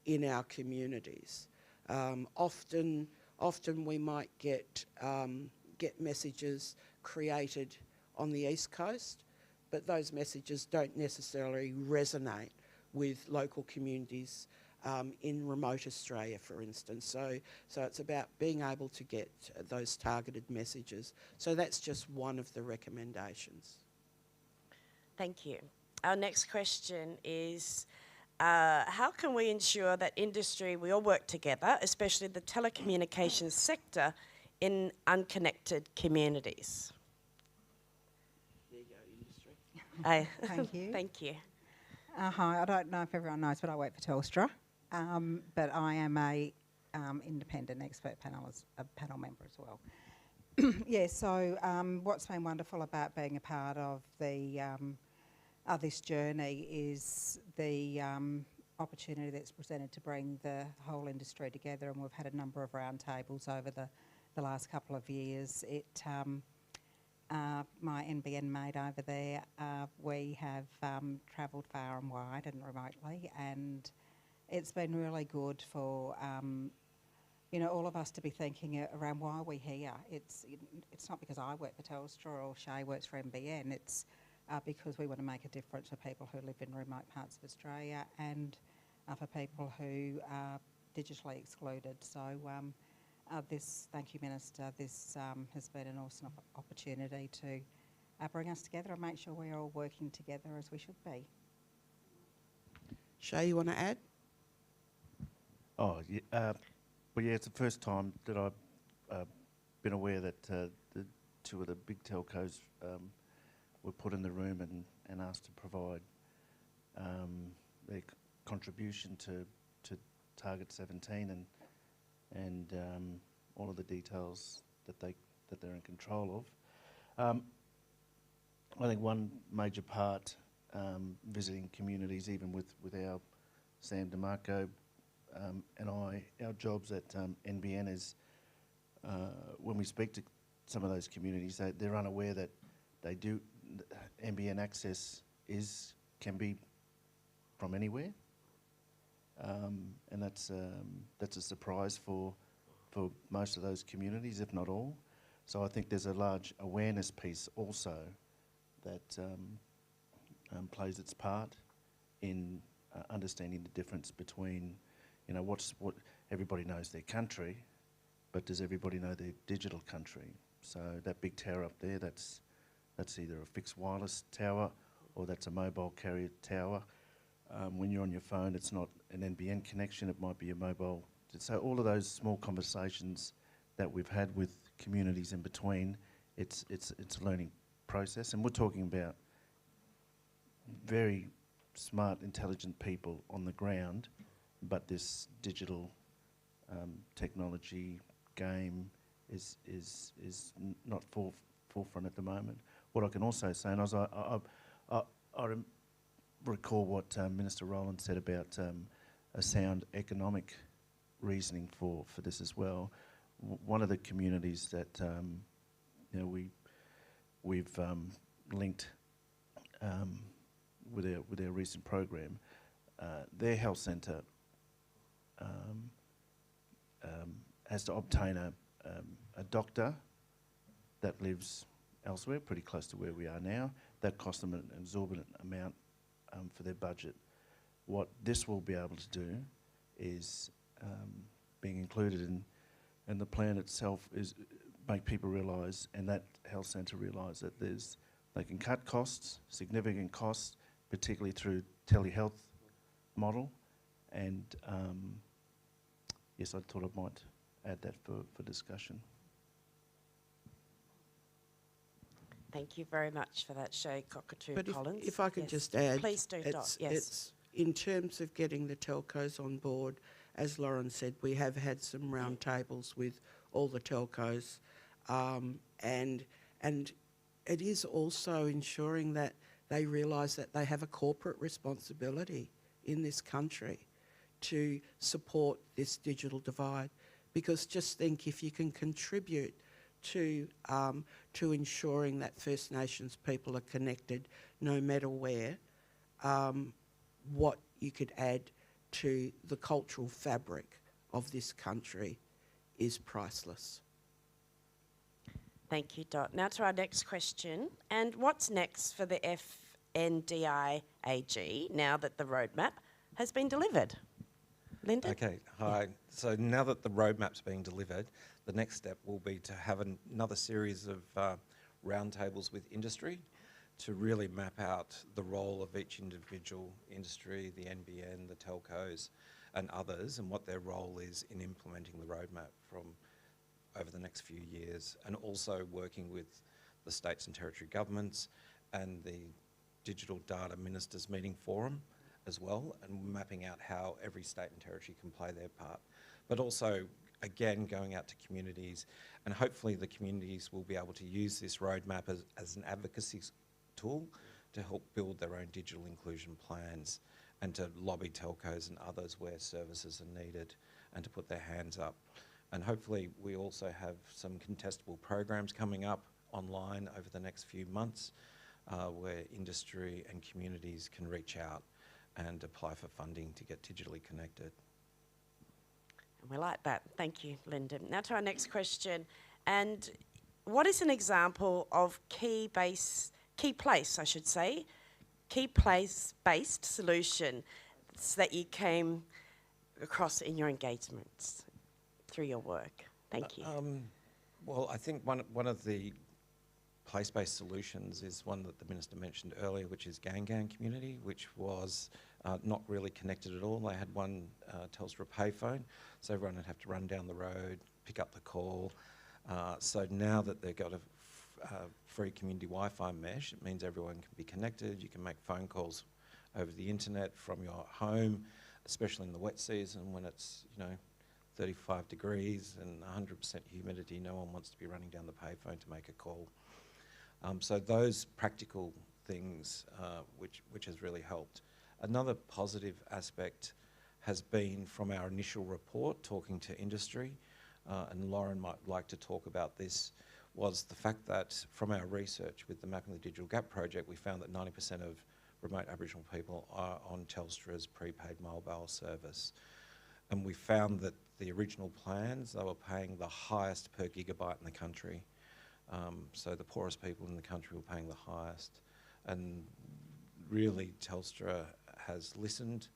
in our communities. Often we might get messages created on the East Coast, but those messages don't necessarily resonate with local communities in remote Australia, for instance. So it's about being able to get those targeted messages. So that's just one of the recommendations. Thank you. Our next question is, how can we ensure that industry, we all work together, especially the telecommunications sector, in unconnected communities? There you go, industry. Thank you. Thank you. Hi, I don't know if everyone knows, but I work for Telstra, but I am a independent expert panel member as well. Yeah, so what's been wonderful about being a part of the this journey is the opportunity that's presented to bring the whole industry together, and we've had a number of roundtables over the last couple of years. my NBN mate over there, we have travelled far and wide and remotely, and it's been really good for all of us to be thinking around why we're here. It's not because I work for Telstra or Shay works for NBN. It's because we want to make a difference for people who live in remote parts of Australia and for people who are digitally excluded. So thank you, Minister, this has been an awesome opportunity to bring us together and make sure we're all working together as we should be. Shay, you want to add? Oh, yeah. Well, yeah, it's the first time that I've been aware that the two of the big telcos were put in the room and asked to provide their contribution to Target 17 and all of the details that they're in control of. I think one major part visiting communities, even with our Sam DeMarco and our jobs at NBN is when we speak to some of those communities, they're unaware that NBN access can be from anywhere, and that's a surprise for most of those communities, if not all. So I think there's a large awareness piece also that plays its part in understanding the difference between, what everybody knows their country, but does everybody know their digital country? So that big tower up there, that's either a fixed wireless tower or that's a mobile carrier tower. When you're on your phone, it's not an NBN connection, it might be a mobile. So all of those small conversations that we've had with communities in between, it's a learning process, and we're talking about very smart, intelligent people on the ground, but this digital technology game is not forefront at the moment. What I can also say, and I recall what Minister Rowland said about a sound economic reasoning for this as well. One of the communities that we've linked with our recent program, their health centre has to obtain a doctor that lives elsewhere, pretty close to where we are now. That costs them an exorbitant amount for their budget. What this will be able to do is being included in the plan itself is make people realise, and that health centre realise, that they can cut costs, significant costs, particularly through telehealth model. And yes, I thought I might add that for discussion. Thank you very much for that, Shay Cockatoo But Collins. if I can Yes. just add, Please do, Dot. Yes. it's in terms of getting the telcos on board, as Lauren said, we have had some round tables with all the telcos, and it is also ensuring that they realise that they have a corporate responsibility in this country to support this digital divide. Because just think, if you can contribute to ensuring that First Nations people are connected no matter where, what you could add to the cultural fabric of this country is priceless. Thank you, Dot. Now to our next question. And what's next for the FNDI-AG now that the roadmap has been delivered? Linda? Okay, hi. So now that the roadmap's being delivered, the next step will be to have another series of roundtables with industry to really map out the role of each individual industry, the NBN, the telcos and others, and what their role is in implementing the roadmap from over the next few years, and also working with the states and territory governments and the Digital Data Ministers Meeting Forum as well, and mapping out how every state and territory can play their part. But also, again, going out to communities, and hopefully the communities will be able to use this roadmap as an advocacy tool to help build their own digital inclusion plans and to lobby telcos and others where services are needed and to put their hands up. And hopefully we also have some contestable programs coming up online over the next few months where industry and communities can reach out and apply for funding to get digitally connected. And we like that. Thank you, Linda. Now to our next question. And what is an example of key place-based solution that you came across in your engagements through your work? Thank you. Well, I think one of the place-based solutions is one that the Minister mentioned earlier, which is Gangan Community, which was not really connected at all. They had one Telstra payphone, so everyone would have to run down the road, pick up the call. So now that they've got a free community Wi-Fi mesh, it means everyone can be connected. You can make phone calls over the internet from your home, especially in the wet season when it's 35 degrees and 100% humidity. No one wants to be running down the payphone to make a call. So those practical things, which has really helped. Another positive aspect has been from our initial report, talking to industry, and Lauren might like to talk about this, was the fact that from our research with the Mapping the Digital Gap project, we found that 90% of remote Aboriginal people are on Telstra's prepaid mobile service. And we found that the original plans, they were paying the highest per gigabyte in the country. So the poorest people in the country were paying the highest. And really Telstra has listened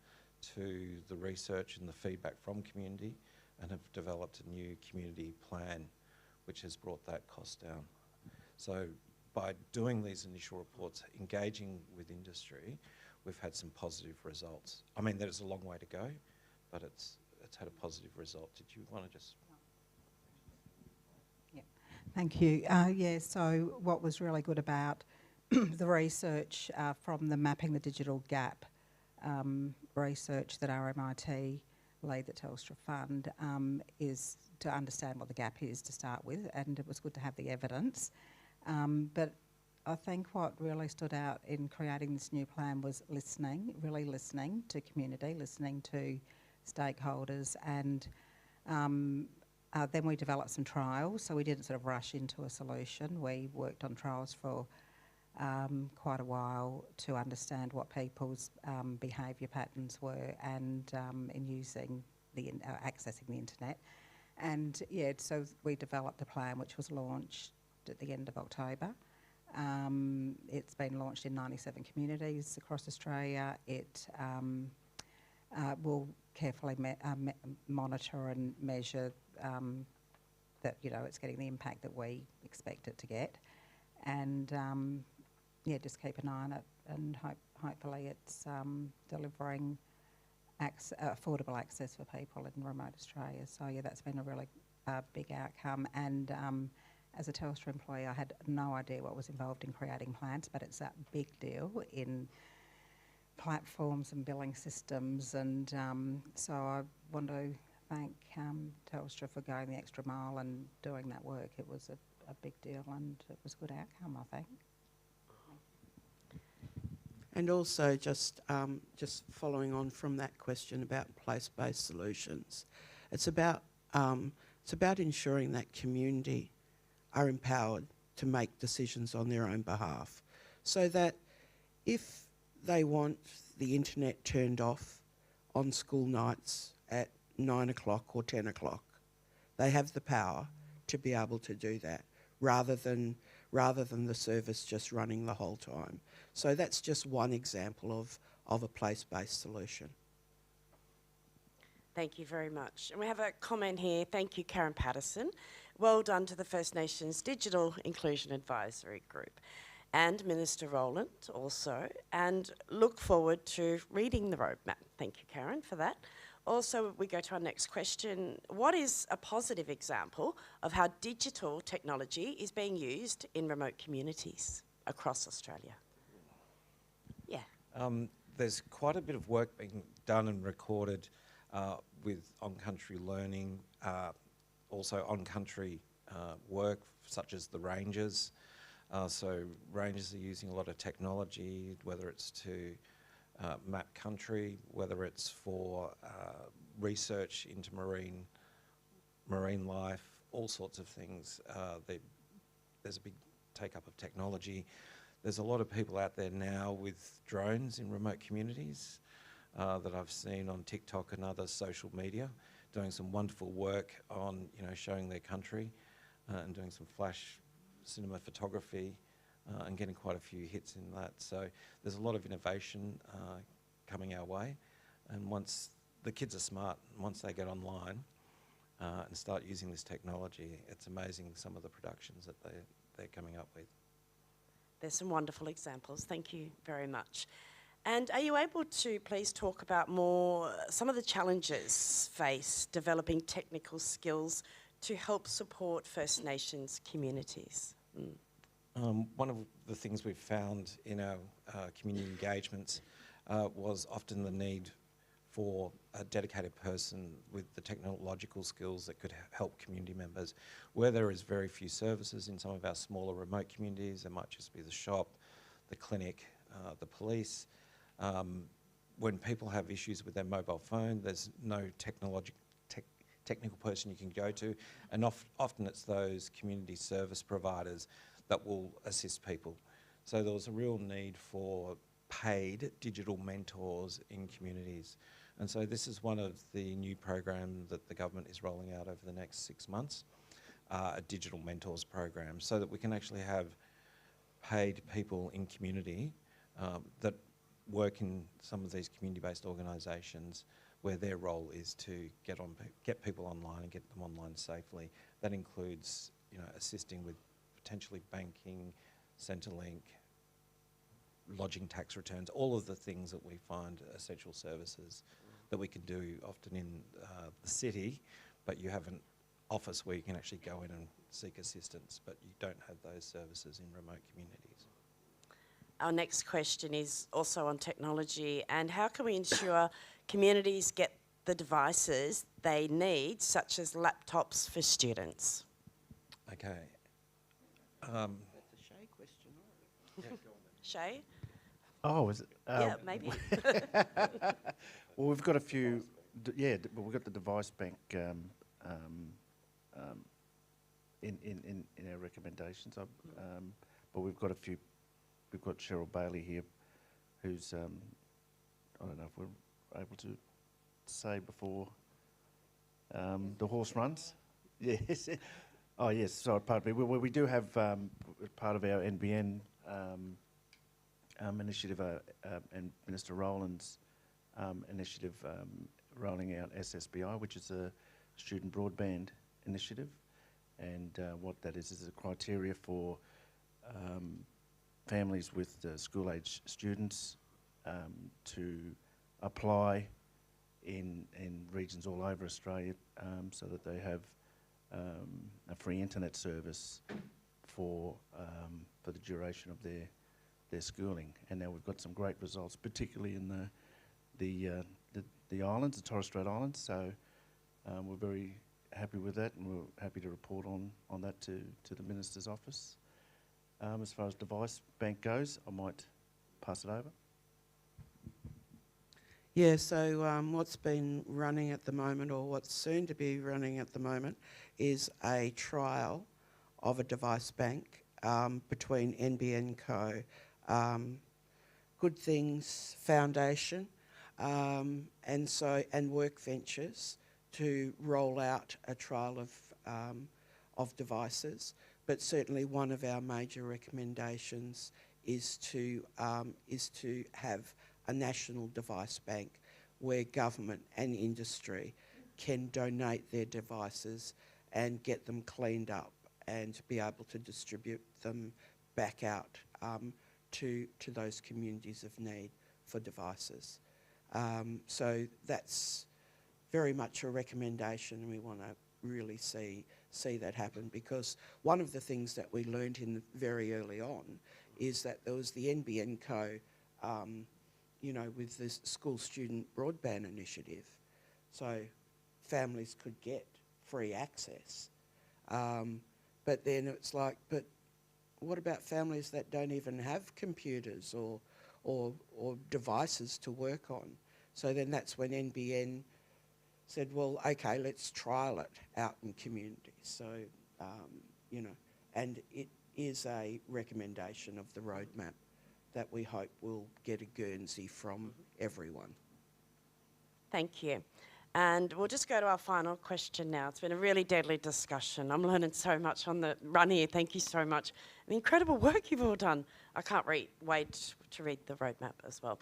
to the research and the feedback from community and have developed a new community plan which has brought that cost down. So by doing these initial reports, engaging with industry, we've had some positive results. I mean, there's a long way to go, but it's had a positive result. Did you want to just... Yeah, thank you. So what was really good about the research from the Mapping the Digital Gap research that RMIT lead the Telstra Fund is to understand what the gap is to start with, and it was good to have the evidence. But I think what really stood out in creating this new plan was really listening to community, listening to stakeholders, and then we developed some trials. So we didn't sort of rush into a solution. We worked on trials for quite a while to understand what people's behaviour patterns were, and in using accessing the internet. And yeah, so we developed a plan which was launched at the end of October. It's been launched in 97 communities across Australia. It will carefully monitor and measure that it's getting the impact that we expect it to get, and just keep an eye on it, and hopefully it's delivering affordable access for people in remote Australia. So yeah, that's been a really big outcome. And as a Telstra employee, I had no idea what was involved in creating plans, but it's a big deal in platforms and billing systems. And so I want to thank Telstra for going the extra mile and doing that work. It was a big deal, and it was a good outcome, I think. And also just following on from that question about place-based solutions, it's about ensuring that community are empowered to make decisions on their own behalf, so that if they want the internet turned off on school nights at 9 o'clock or 10 o'clock, they have the power to be able to do that, rather than the service just running the whole time. So that's just one example of a place-based solution. Thank you very much. And we have a comment here. Thank you, Karen Patterson. Well done to the First Nations Digital Inclusion Advisory Group and Minister Rowland also, and look forward to reading the roadmap. Thank you, Karen, for that. Also, we go to our next question. What is a positive example of how digital technology is being used in remote communities across Australia? Yeah. There's quite a bit of work being done and recorded with on-country learning, also on-country work such as the rangers. So rangers are using a lot of technology, whether it's to map country, whether it's for research into marine life, all sorts of things. There's a big take-up of technology. There's a lot of people out there now with drones in remote communities that I've seen on TikTok and other social media, doing some wonderful work on, showing their country and doing some flash cinema photography and getting quite a few hits in that. So there's a lot of innovation coming our way, and once the kids are smart, once they get online and start using this technology, it's amazing some of the productions that they're coming up with. There's some wonderful examples. Thank you very much. And are you able to please talk about some of the challenges faced developing technical skills to help support First Nations communities? One of the things we've found in our community engagements was often the need for a dedicated person with the technological skills that could help community members. Where there is very few services in some of our smaller remote communities, there might just be the shop, the clinic, the police. When people have issues with their mobile phone, there's no technical person you can go to, and often it's those community service providers that will assist people. So there was a real need for paid digital mentors in communities. And so this is one of the new programs that the government is rolling out over the next 6 months, a digital mentors program, so that we can actually have paid people in community that work in some of these community-based organisations where their role is to get people online and get them online safely. That includes, assisting with potentially banking, Centrelink, lodging tax returns, all of the things that we find essential services that we can do often in the city, but you have an office where you can actually go in and seek assistance, but you don't have those services in remote communities. Our next question is also on technology, and how can we ensure communities get the devices they need, such as laptops for students? Okay. That's a Shay question. Shay? Oh, is it? Yeah, maybe. Well, we've got a few. We've got the device bank in our recommendations. But we've got a few. We've got Cheryl Bailey here, who's I don't know if we're able to say before the horse runs. Yes. Oh yes. Sorry, pardon me. We do have part of our NBN initiative and Minister Rowland's initiative rolling out SSBI, which is a student broadband initiative, and what that is a criteria for families with school-age students to apply in regions all over Australia, so that they have a free internet service for the duration of their schooling. And now we've got some great results, particularly in the islands, the Torres Strait Islands. So we're very happy with that, and we're happy to report on that to the Minister's office. As far as device bank goes, I might pass it over. Yeah, so what's been running at the moment, or what's soon to be running at the moment, is a trial of a device bank between NBN Co, Good Things Foundation, and Work Ventures to roll out a trial of devices. But certainly one of our major recommendations is to have a national device bank where government and industry can donate their devices and get them cleaned up and be able to distribute them back out to those communities of need for devices. So that's very much a recommendation, and we want to really see that happen, because one of the things that we learned in very early on is that there was the NBN Co, with this school student broadband initiative, so families could get free access. But then it's like, but what about families that don't even have computers or devices to work on? So then that's when NBN said, well, okay, let's trial it out in communities. So, and is a recommendation of the roadmap that we hope will get a Guernsey from everyone. Thank you. And we'll just go to our final question now. It's been a really deadly discussion. I'm learning so much on the run here. Thank you so much. The incredible work you've all done. I can't wait to read the roadmap as well.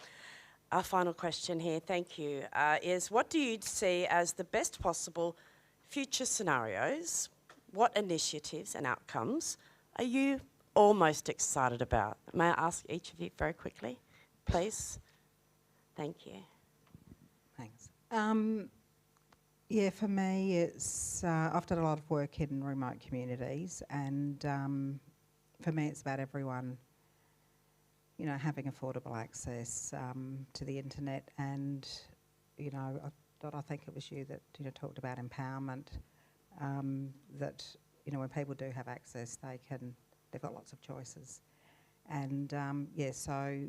Our final question here, thank you, is what do you see as the best possible future scenarios? What initiatives and outcomes are you all most excited about? May I ask each of you very quickly, please? Thank you. Thanks. Yeah, for me, it's I've done a lot of work in remote communities, and for me, it's about everyone, you know, having affordable access to the internet, and you know, I think it was you that talked about empowerment. That when people do have access, they've got lots of choices, and yeah, so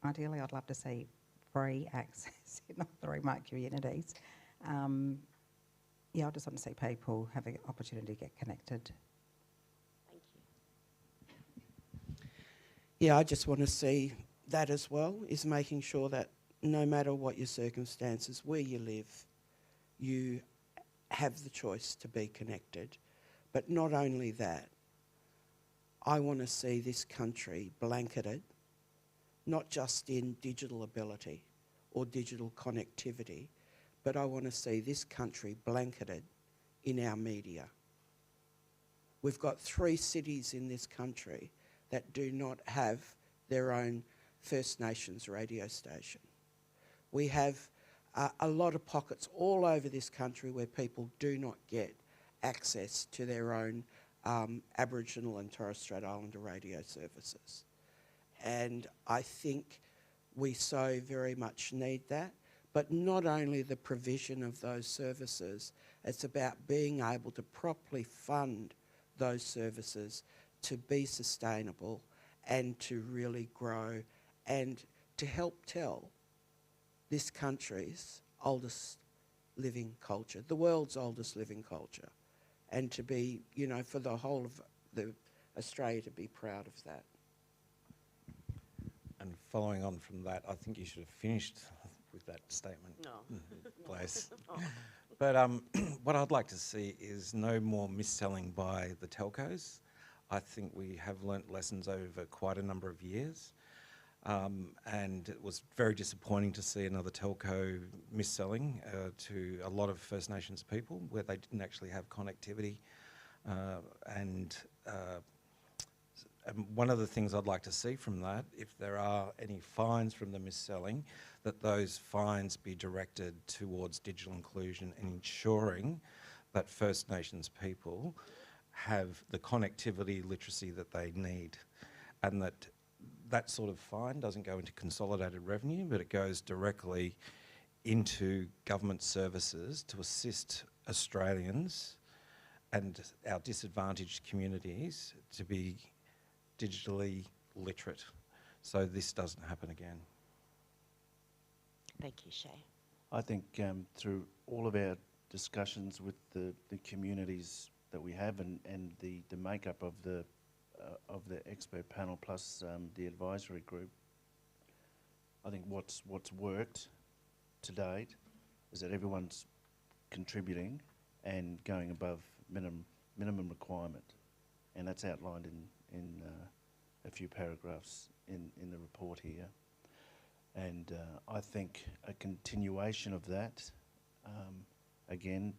ideally, I'd love to see free access in all the remote communities. Yeah, I just want to see people have the opportunity to get connected. Thank you. Yeah, I just want to see that as well, is making sure that no matter what your circumstances, where you live, you have the choice to be connected. But not only that, I want to see this country blanketed, not just in digital ability or digital connectivity, but I want to see this country blanketed in our media. We've got 3 cities in this country that do not have their own First Nations radio station. We have a lot of pockets all over this country where people do not get access to their own Aboriginal and Torres Strait Islander radio services. And I think we so very much need that. But not only the provision of those services, it's about being able to properly fund those services to be sustainable and to really grow and to help tell this country's oldest living culture, the world's oldest living culture, and to be, for the whole of Australia to be proud of that. And following on from that, I think you should have finished with that statement. No. Place. But what I'd like to see is no more mis-selling by the telcos. I think we have learnt lessons over quite a number of years. And it was very disappointing to see another telco mis-selling to a lot of First Nations people where they didn't actually have connectivity. And one of the things I'd like to see from that, if there are any fines from the mis-selling, that those fines be directed towards digital inclusion and ensuring that First Nations people have the connectivity literacy that they need, and that sort of fine doesn't go into consolidated revenue, but it goes directly into government services to assist Australians and our disadvantaged communities to be digitally literate, so this doesn't happen again. Thank you, Shay. I think through all of our discussions with the communities that we have and the makeup of the expert panel plus the advisory group, I think what's worked to date is that everyone's contributing and going above minimum requirement, and that's outlined in a few paragraphs in the report here. And I think a continuation of that, again,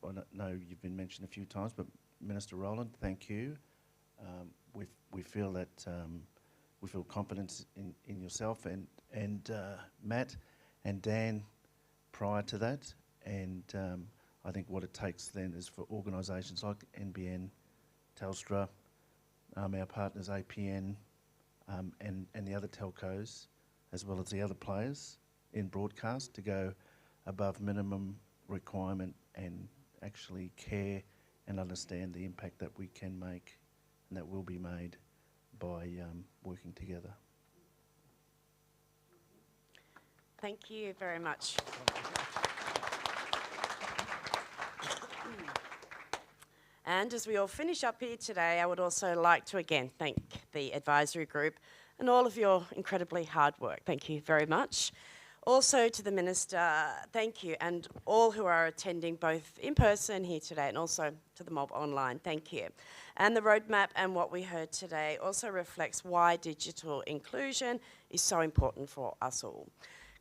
I know you've been mentioned a few times, but Minister Rowland, thank you. We feel that we feel confidence in yourself and Matt and Dan prior to that, and I think what it takes then is for organisations like NBN, Telstra, our partners APN, and the other telcos, as well as the other players in broadcast, to go above minimum requirement and actually care and understand the impact that we can make and that will be made by working together. Thank you very much. And as we all finish up here today, I would also like to again thank the advisory group and all of your incredibly hard work. Thank you very much. Also to the Minister, thank you, and all who are attending both in person here today and also to the mob online, thank you. And the roadmap and what we heard today also reflects why digital inclusion is so important for us all.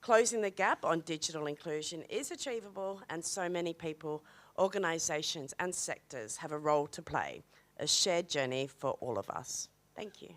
Closing the gap on digital inclusion is achievable, and so many people, organisations and sectors have a role to play, a shared journey for all of us. Thank you.